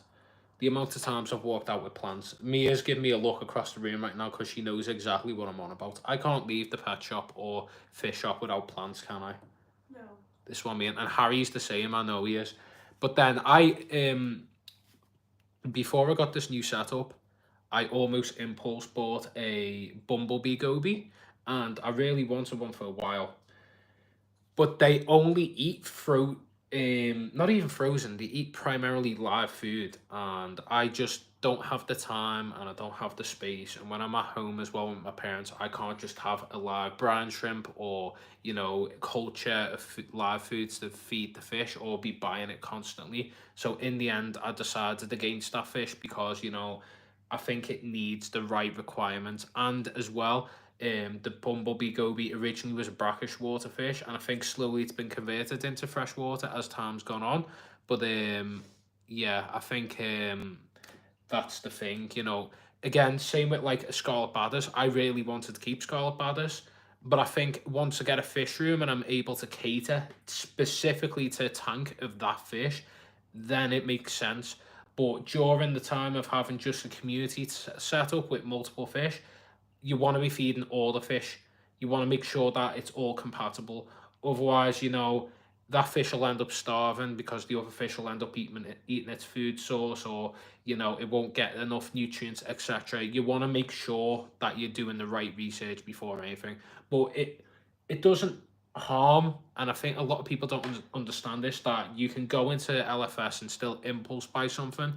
The amount of times I've walked out with plants. Mia's giving me a look across the room right now because she knows exactly what I'm on about. I can't leave the pet shop or fish shop without plants, can I? No. This one, me, and Harry's the same, I know he is. But then before I got this new setup, I almost impulse bought a bumblebee goby, and I really wanted one for a while. But they only eat fruit, not even frozen, they eat primarily live food, and I just don't have the time and I don't have the space. And when I'm at home as well with my parents, I can't just have a live brine shrimp or, you know, culture of live foods to feed the fish or be buying it constantly. So in the end, I decided against that fish because, you know, I think it needs the right requirements. And as well, the bumblebee goby originally was a brackish water fish, and I think slowly it's been converted into freshwater as time's gone on. But yeah, I think that's the thing, you know. Again, same with like scarlet badders. I really wanted to keep scarlet badders, but I think once I get a fish room and I'm able to cater specifically to a tank of that fish, then it makes sense. But during the time of having just a community set up with multiple fish, you want to be feeding all the fish. You want to make sure that it's all compatible. Otherwise, you know, that fish will end up starving because the other fish will end up eating its food source, or, you know, it won't get enough nutrients, etc. You want to make sure that you're doing the right research before anything. But it doesn't harm, and I think a lot of people don't understand this, that you can go into LFS and still impulse buy something.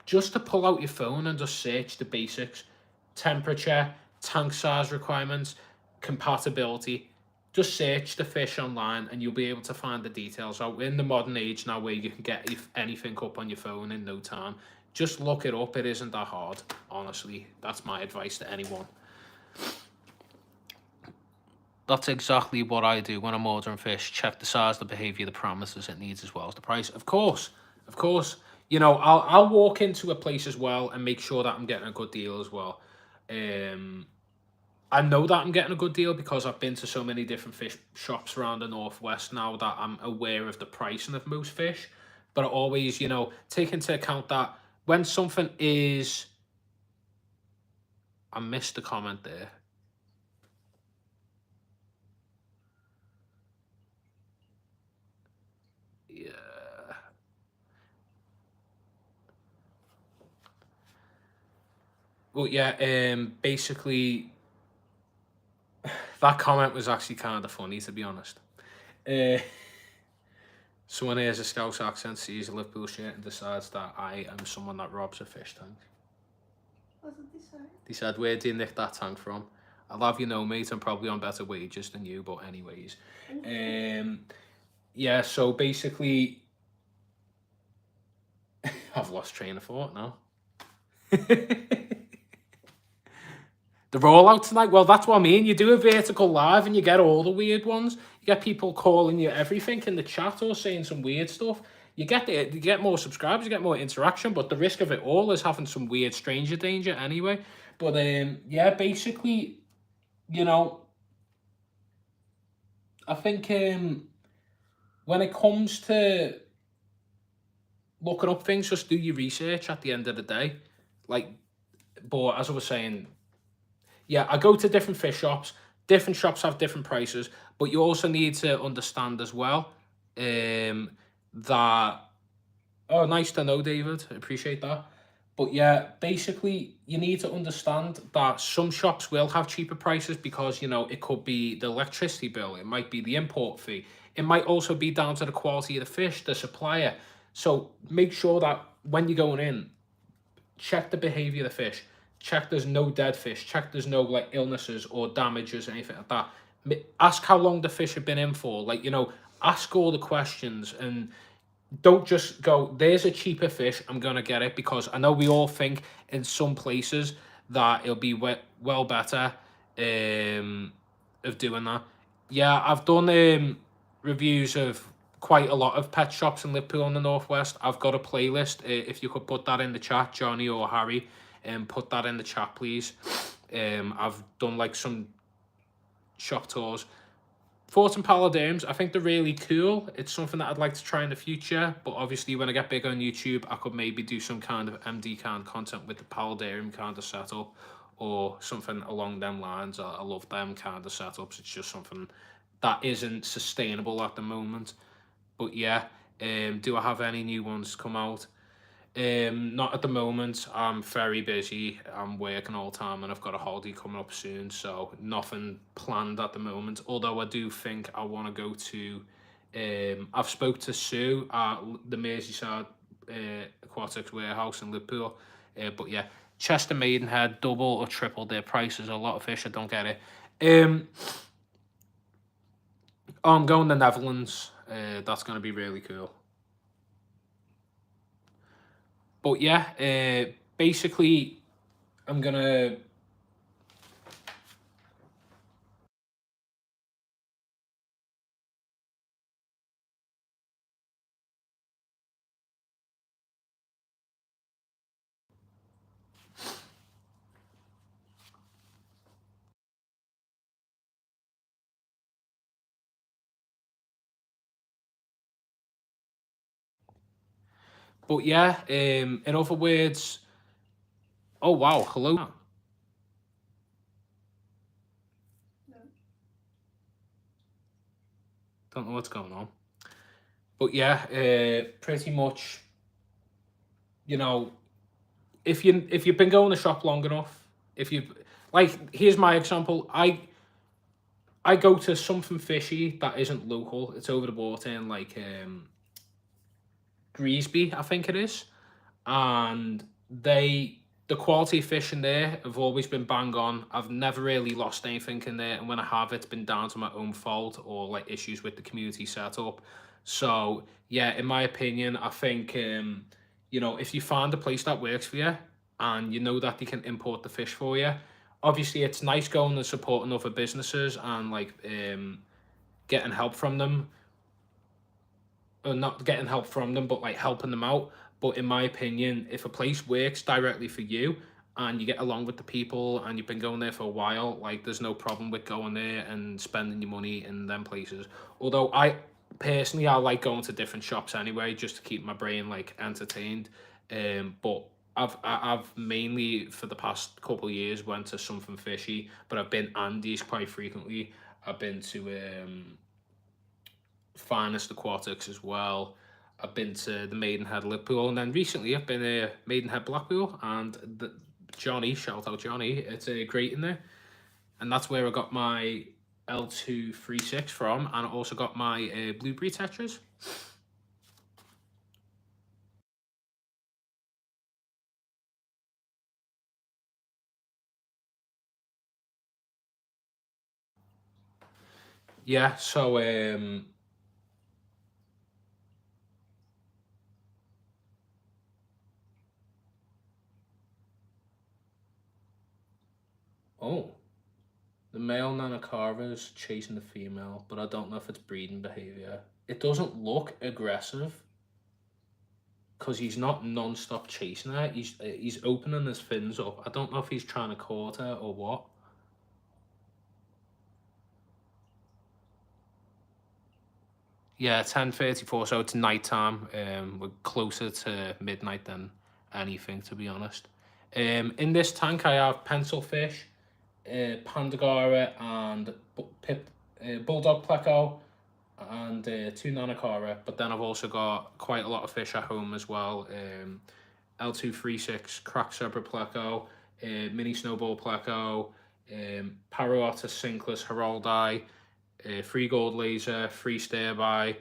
Just to pull out your phone and just search the basics: temperature, tank size requirements, compatibility. Just search the fish online and you'll be able to find the details out. In the modern age now, where you can get anything up on your phone in no time, just look it up. It isn't that hard, honestly. That's my advice to anyone. That's exactly what I do when I'm ordering fish. Check the size, the behavior, the parameters it needs, as well as the price. Of course. You know, I'll walk into a place as well and make sure that I'm getting a good deal as well. I know that I'm getting a good deal because I've been to so many different fish shops around the Northwest now that I'm aware of the pricing of most fish. But I always, you know, take into account that when something is... I missed the comment there. Yeah. Well, yeah, basically, that comment was actually kind of funny, to be honest. Someone hears a Scouse accent, sees a Liverpool shirt, and decides that I am someone that robs a fish tank. What did they say? They said, where do you nick that tank from? I'll have you know, mate, I'm probably on better wages than you, but anyways. Yeah, so basically, I've lost train of thought now. The rollout tonight, well, that's what I mean. You do a vertical live and you get all the weird ones. You get people calling you everything in the chat or saying some weird stuff. You get more subscribers, you get more interaction, but the risk of it all is having some weird stranger danger anyway. But yeah, basically, you know, I think when it comes to looking up things, just do your research at the end of the day. Like, but as I was saying, yeah, I go to different fish shops. Different shops have different prices, but you also need to understand as well that... Oh, nice to know, David. I appreciate that. But yeah, basically, you need to understand that some shops will have cheaper prices because, you know, it could be the electricity bill. It might be the import fee. It might also be down to the quality of the fish, the supplier. So make sure that when you're going in, check the behavior of the fish. Check there's no dead fish. Check there's no like illnesses or damages or anything like that. Ask how long the fish have been in for. Like, you know, ask all the questions and don't just go, there's a cheaper fish, I'm going to get it, because I know we all think in some places that it'll be well better of doing that. Yeah, I've done reviews of quite a lot of pet shops in Liverpool in the Northwest. I've got a playlist. If you could put that in the chat, Johnny or Harry, and put that in the chat, please. I've done like some shop tours. Forts and paludariums, I think they're really cool. It's something that I'd like to try in the future, but obviously when I get big on YouTube, I could maybe do some kind of MD kind of content with the paludarium kind of setup or something along them lines. I love them kind of setups. It's just something that isn't sustainable at the moment. But yeah, do I have any new ones come out? Not at the moment. I'm very busy. I'm working all the time and I've got a holiday coming up soon, so nothing planned at the moment. Although I do think I want to go to... I've spoke to Sue at the Merseyside Aquatics Warehouse in Liverpool. But yeah, Chester Maidenhead, double or triple their prices. A lot of fish, I don't get it. I'm going to the Netherlands. That's going to be really cool. But yeah, basically, I'm going to But yeah, in other words, oh wow, hello. No. Don't know what's going on. But yeah, pretty much, you know, if you've been going to shop long enough, if you like, here's my example. I go to something fishy that isn't local. It's over the water in like Greasby, I think it is, and the quality of fish in there have always been bang on. I've never really lost anything in there, and when I have, it's been down to my own fault or like issues with the community setup. So yeah, in my opinion, I think you know, if you find a place that works for you and you know that they can import the fish for you, obviously it's nice going and supporting other businesses and like getting help from them, or not getting help from them, but like helping them out. But in my opinion, if a place works directly for you and you get along with the people and you've been going there for a while, like there's no problem with going there and spending your money in them places. Although I personally, I like going to different shops anyway, just to keep my brain like entertained. But I've mainly for the past couple of years went to something fishy, but I've been Andy's quite frequently. I've been to Finest Aquatics as well. I've been to the Maidenhead Liverpool, and then recently I've been to Maidenhead Blackpool, and Johnny, shout out Johnny, it's great in there, and that's where I got my L236 from, and I also got my blueberry tetras. Yeah, so oh, the male Nanakara is chasing the female, but I don't know if it's breeding behavior. It doesn't look aggressive, because he's not non-stop chasing her. He's opening his fins up. I don't know if he's trying to court her or what. Yeah, 10:34, so it's nighttime. We're closer to midnight than anything, to be honest. In this tank, I have pencilfish, pandagara, and bulldog pleco, and two nanakara. But then I've also got quite a lot of fish at home as well. L236 crack zebra pleco, mini snowball pleco, Parotta sinkless heraldi, three gold laser, three stairby,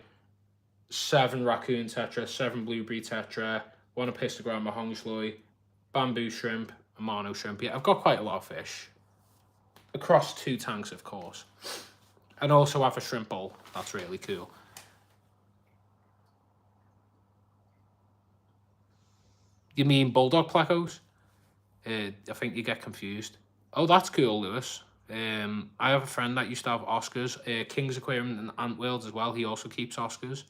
seven raccoon tetra, seven blueberry tetra, one epistogram mahongsloi, bamboo shrimp, a mono shrimp. Yeah, I've got quite a lot of fish across two tanks, of course, and also have a shrimp bowl. That's really cool. You mean bulldog plecos? I think you get confused. Oh, that's cool, Lewis. I have a friend that used to have Oscars. King's Aquarium and Antworld as well. He also keeps Oscars.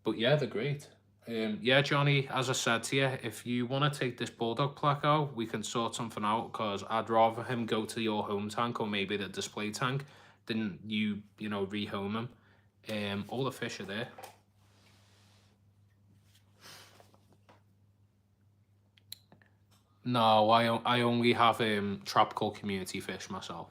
But yeah, they're great. Yeah, Johnny, as I said to you, if you want to take this bulldog pleco, we can sort something out, because I'd rather him go to your home tank or maybe the display tank than you know, rehome him. All the fish are there. No, I only have tropical community fish myself.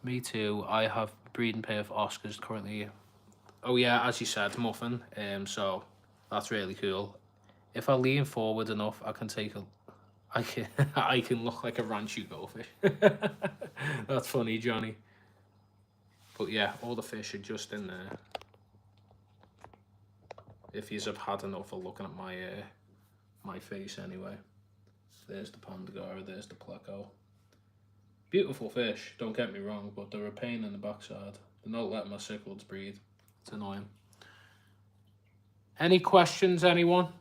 Me too. I have breeding pair of Oscars currently. Oh yeah, as you said, muffin. So that's really cool. If I lean forward enough, I can take a. I can I can look like a ranchu goldfish. That's funny, Johnny. But yeah, all the fish are just in there. If you have had enough of looking at my face anyway. There's the pandagara, there's the pleco. Beautiful fish, don't get me wrong, but they're a pain in the backside. They're not letting my cichlids breed. It's annoying. Any questions, anyone?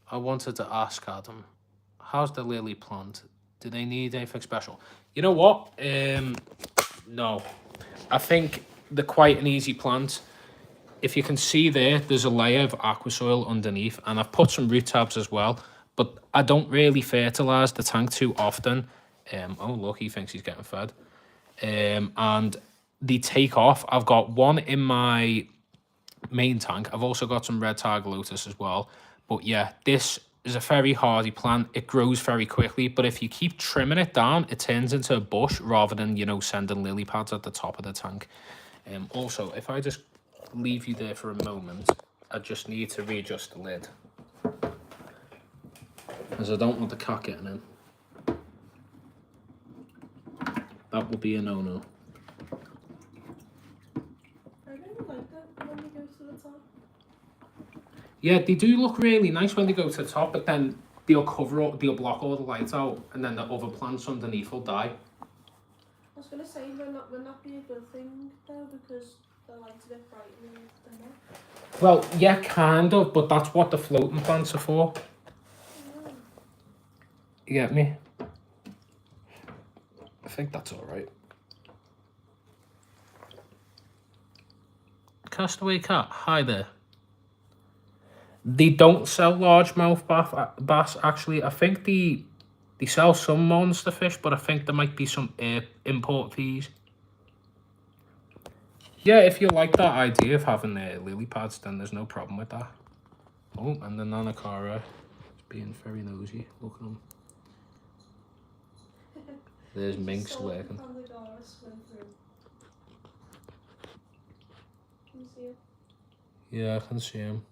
I wanted to ask Adam, how's the lily plant? Do they need anything special? You know what? No. I think they're quite an easy plant. If you can see there, there's a layer of aqua soil underneath, and I've put some root tabs as well, but I don't really fertilise the tank too often. Oh, look, he thinks he's getting fed. And they take off. I've got one in my main tank. I've also got some red tiger lotus as well. But yeah, this is a very hardy plant. It grows very quickly, but if you keep trimming it down, it turns into a bush rather than, you know, sending lily pads at the top of the tank. Also, if I just leave you there for a moment, I just need to readjust the lid, as I don't want the cat getting in. That would be a no-no. I really like that when we go to the top. Yeah, they do look really nice when they go to the top, but then they'll they'll block all the light out, and then the other plants underneath will die. I was gonna say, wouldn't that be a good thing though, because the light's a bit bright in the night? Well, yeah, kind of, but that's what the floating plants are for. Oh. You get me? I think that's all right. Castaway cat, hi there. They don't sell largemouth bass, actually. I think they sell some monster fish, but I think there might be some import fees. Yeah, if you like that idea of having lily pads, then there's no problem with that. Oh, and the Nanacara is being very nosy. Look at him. There's minks lurking. Can you see it? Yeah, I can see him.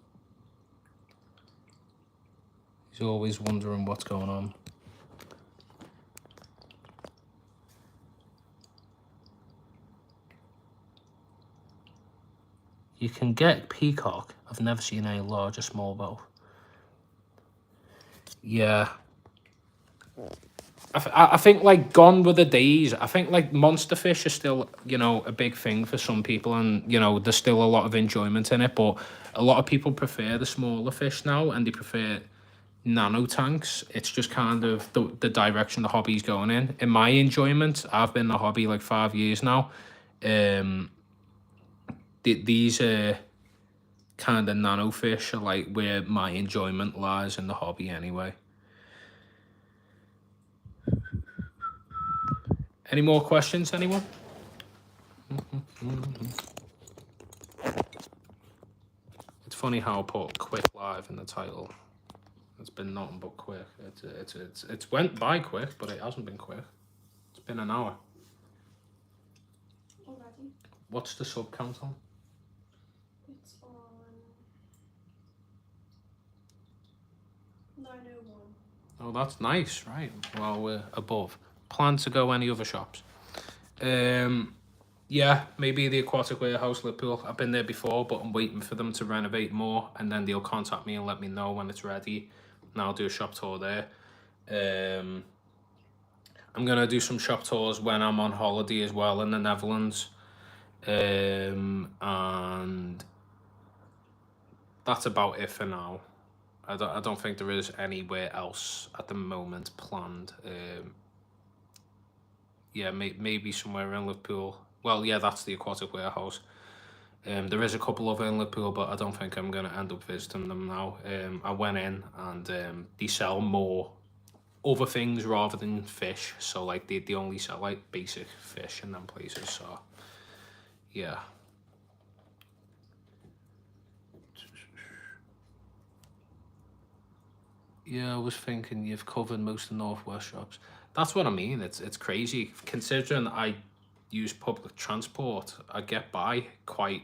He's always wondering what's going on. You can get peacock. I've never seen a larger smallmouth. Yeah. I think, like, gone were the days. I think, like, monster fish are still, you know, a big thing for some people, and, you know, there's still a lot of enjoyment in it, but a lot of people prefer the smaller fish now, and they prefer nano tanks. It's just kind of the direction the hobby's going in. In my enjoyment, I've been in the hobby like 5 years now. These kind of nano fish are like where my enjoyment lies in the hobby anyway. Any more questions, anyone? It's funny how I put quick live in the title. It's been nothing but quick. It's went by quick, but it hasn't been quick. It's been an hour. Already? What's the sub count on? It's on 901. Oh, that's nice, right? Well, we're above. Plan to go any other shops? Yeah, maybe the Aquatic Warehouse, Liverpool. I've been there before, but I'm waiting for them to renovate more, and then they'll contact me and let me know when it's ready, and I'll do a shop tour there. I'm gonna do some shop tours when I'm on holiday as well in the Netherlands, and that's about it for now. I don't think there is anywhere else at the moment planned. Yeah, maybe somewhere in Liverpool. Well, yeah, that's the Aquatic Warehouse. There is a couple of in Liverpool, but I don't think I'm going to end up visiting them now. I went in, and they sell more other things rather than fish. So, like, they only sell, like, basic fish in them places. So, yeah. Yeah, I was thinking you've covered most of the Northwest shops. That's what I mean. It's crazy. Considering I use public transport, I get by quite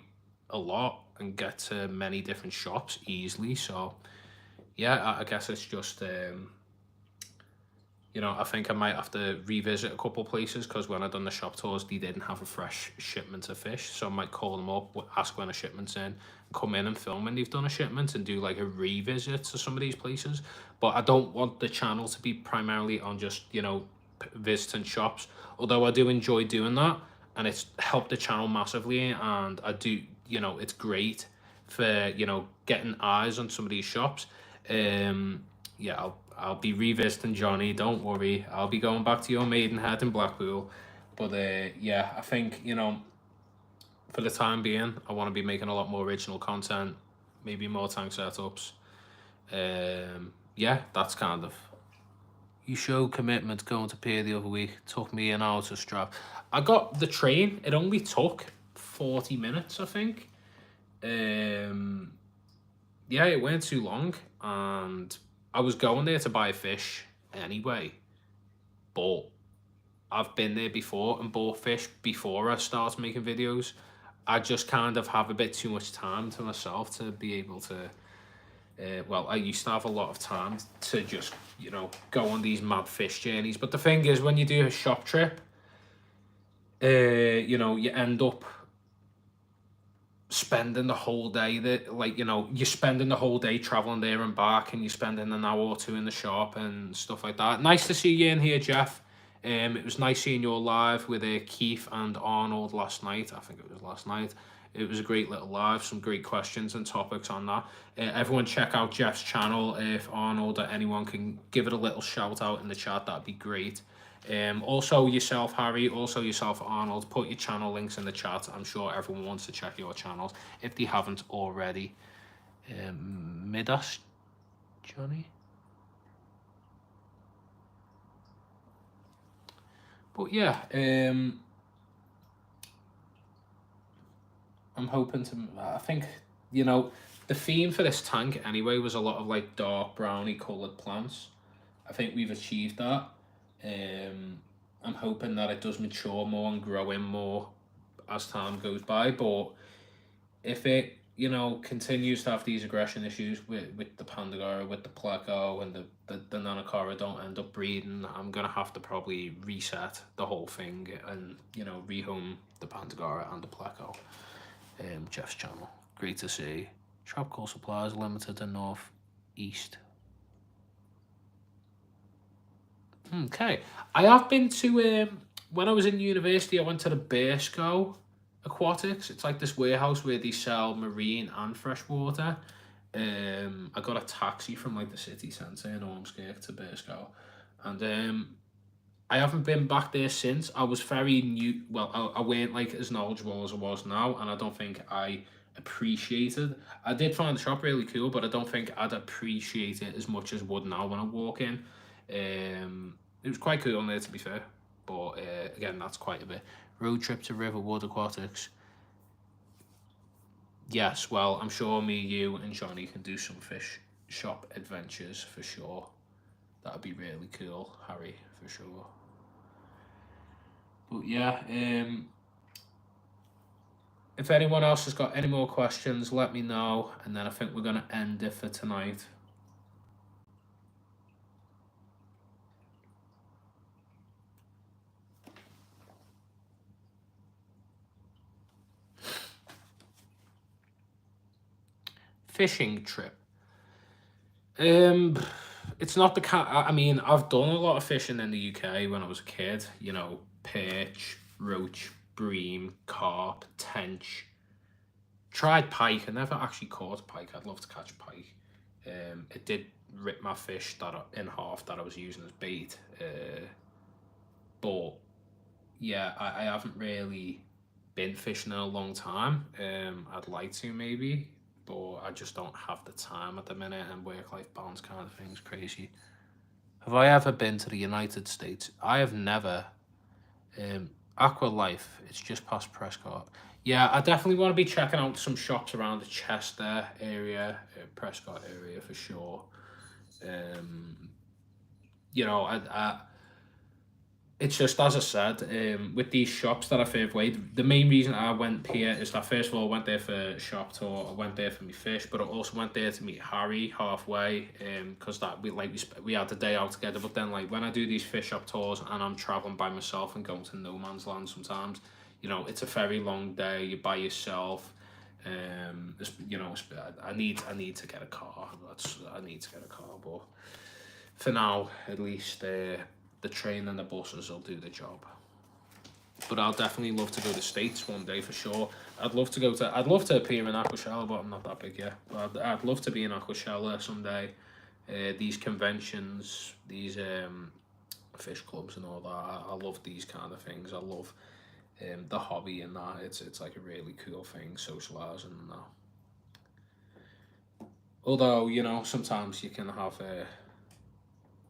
a lot and get to many different shops easily. So, yeah, I guess it's just, you know, I think I might have to revisit a couple places, because when I done the shop tours, they didn't have a fresh shipment of fish. So I might call them up, ask when a shipment's in, come in and film when they've done a shipment, and do like a revisit to some of these places. But I don't want the channel to be primarily on just, you know, visiting shops, although I do enjoy doing that, and it's helped the channel massively. And I do, you know, it's great for, you know, getting eyes on some of these shops. Yeah, I'll be revisiting Johnny. Don't worry, I'll be going back to your Maidenhead in Blackpool. But yeah, I think, you know, for the time being, I want to be making a lot more original content, maybe more tank setups. Yeah, that's kind of. You show commitment going to pier the other week. Took me an hour to strap. I got the train. It only took 40 minutes, I think. Yeah, it weren't too long, and I was going there to buy fish anyway. But I've been there before and bought fish before I started making videos. I just kind of have a bit too much time to myself to be able to. Well, I used to have a lot of time to just, you know, go on these mad fish journeys. But the thing is, when you do a shop trip, you know, you end up spending the whole day that, like, you know, you're spending the whole day traveling there and back, and you're spending an hour or two in the shop and stuff like that. Nice to see you in here, Jeff. It was nice seeing you live with Keith and Arnold last night. I think it was last night. It was a great little live, some great questions and topics on that. Everyone check out Jeff's channel. If Arnold or anyone can give it a little shout out in the chat, that'd be great. Also yourself, Harry, also yourself, Arnold, put your channel links in the chat. I'm sure everyone wants to check your channels if they haven't already. Midas, Johnny. But yeah, I'm hoping to, I think, you know, the theme for this tank anyway was a lot of like dark browny coloured plants. I think we've achieved that. I'm hoping that it does mature more and grow in more as time goes by, but if it, you know, continues to have these aggression issues with the Pandagora, with the Pleco, and the Nanakara don't end up breeding, I'm gonna have to probably reset the whole thing and, you know, rehome the Pandagora and the Pleco. Jeff's channel, great to see. Tropical supplies limited in North East. Okay, I have been to, when I was in university, I went to the Bearsco Aquatics. It's like this warehouse where they sell marine and freshwater. I got a taxi from like the city centre in Ormskirk to Bearsco, and I haven't been back there since. I was very new. Well, I weren't like as knowledgeable as I was now, and I don't think I appreciated. I did find the shop really cool, but I don't think I'd appreciate it as much as I would now when I walk in. It was quite cool in there, to be fair, but again, that's quite a bit. Road trip to Riverwood Aquatics. Yes, well, I'm sure me, you, and Johnny can do some fish shop adventures for sure. That'd be really cool, Harry, for sure. But yeah, if anyone else has got any more questions, let me know, and then I think we're gonna end it for tonight. Fishing trip. It's not the kind. I mean, I've done a lot of fishing in the UK when I was a kid. You know, perch, roach, bream, carp, tench. Tried pike. I never actually caught a pike. I'd love to catch pike. It did rip my fish in half that I was using as bait. But yeah, I haven't really been fishing in a long time. I'd like to maybe, but I just don't have the time at the minute, and work-life balance kind of thing's crazy. Have I ever been to the United States? I have never. Aqua Life, it's just past Prescott. Yeah, I definitely want to be checking out some shops around the Chester area, Prescott area for sure. You know, it's just, as I said, with these shops that I favour away, the main reason I went here is that, first of all, I went there for a shop tour, I went there for my fish, but I also went there to meet Harry halfway, because we had the day out together. But then, like, when I do these fish shop tours and I'm travelling by myself and going to no man's land sometimes, you know, it's a very long day, you're by yourself. You know, I need to get a car. I need to get a car, but for now, at least, the train and the buses will do the job. But I'll definitely love to go to the States one day for sure. I'd love to appear in Aquashella, but I'm not that big yet. But I'd love to be in Aquashella someday. these conventions, these fish clubs and all that. I love these kind of things. I love the hobby and that. It's like a really cool thing, socialising and that. Although, you know, sometimes you can have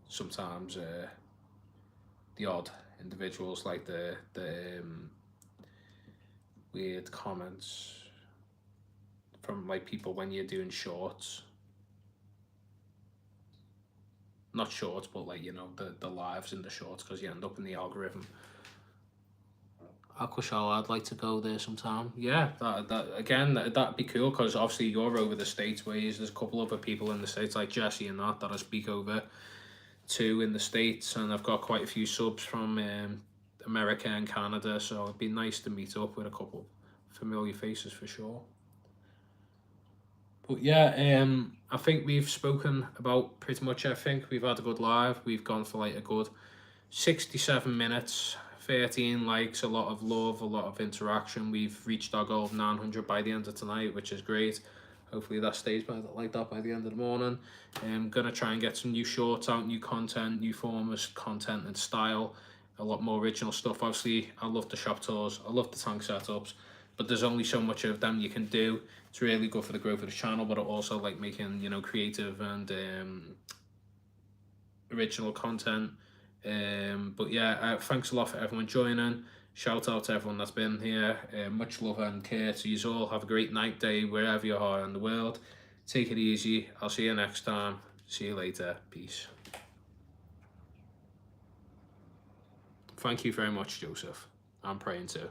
sometimes the odd individuals, like the weird comments from like people when you're doing shorts. Not shorts, but like, you know, the lives in the shorts, because you end up in the algorithm. Aquashall, I'd like to go there sometime. Yeah, that'd be cool, because obviously you're over the States ways. There's a couple other people in the States, like Jesse and that I speak over to in the States, and I've got quite a few subs from America and Canada, so it'd be nice to meet up with a couple familiar faces for sure. But yeah, I think we've spoken about pretty much everything. We've had a good live. We've gone for like a good 67 minutes, 13 likes, a lot of love, a lot of interaction. We've reached our goal of 900 by the end of tonight, which is great. Hopefully that stays like that by the end of the morning. I'm going to try and get some new shorts out, new content, new forms, content and style, a lot more original stuff. Obviously, I love the shop tours, I love the tank setups, but there's only so much of them you can do. It's really good for the growth of the channel, but I also like making, you know, creative and original content. But yeah, thanks a lot for everyone joining. Shout out to everyone that's been here. Much love and care to you all. Have a great night, day, wherever you are in the world. Take it easy. I'll see you next time. See you later. Peace. Thank you very much, Joseph. I'm praying too.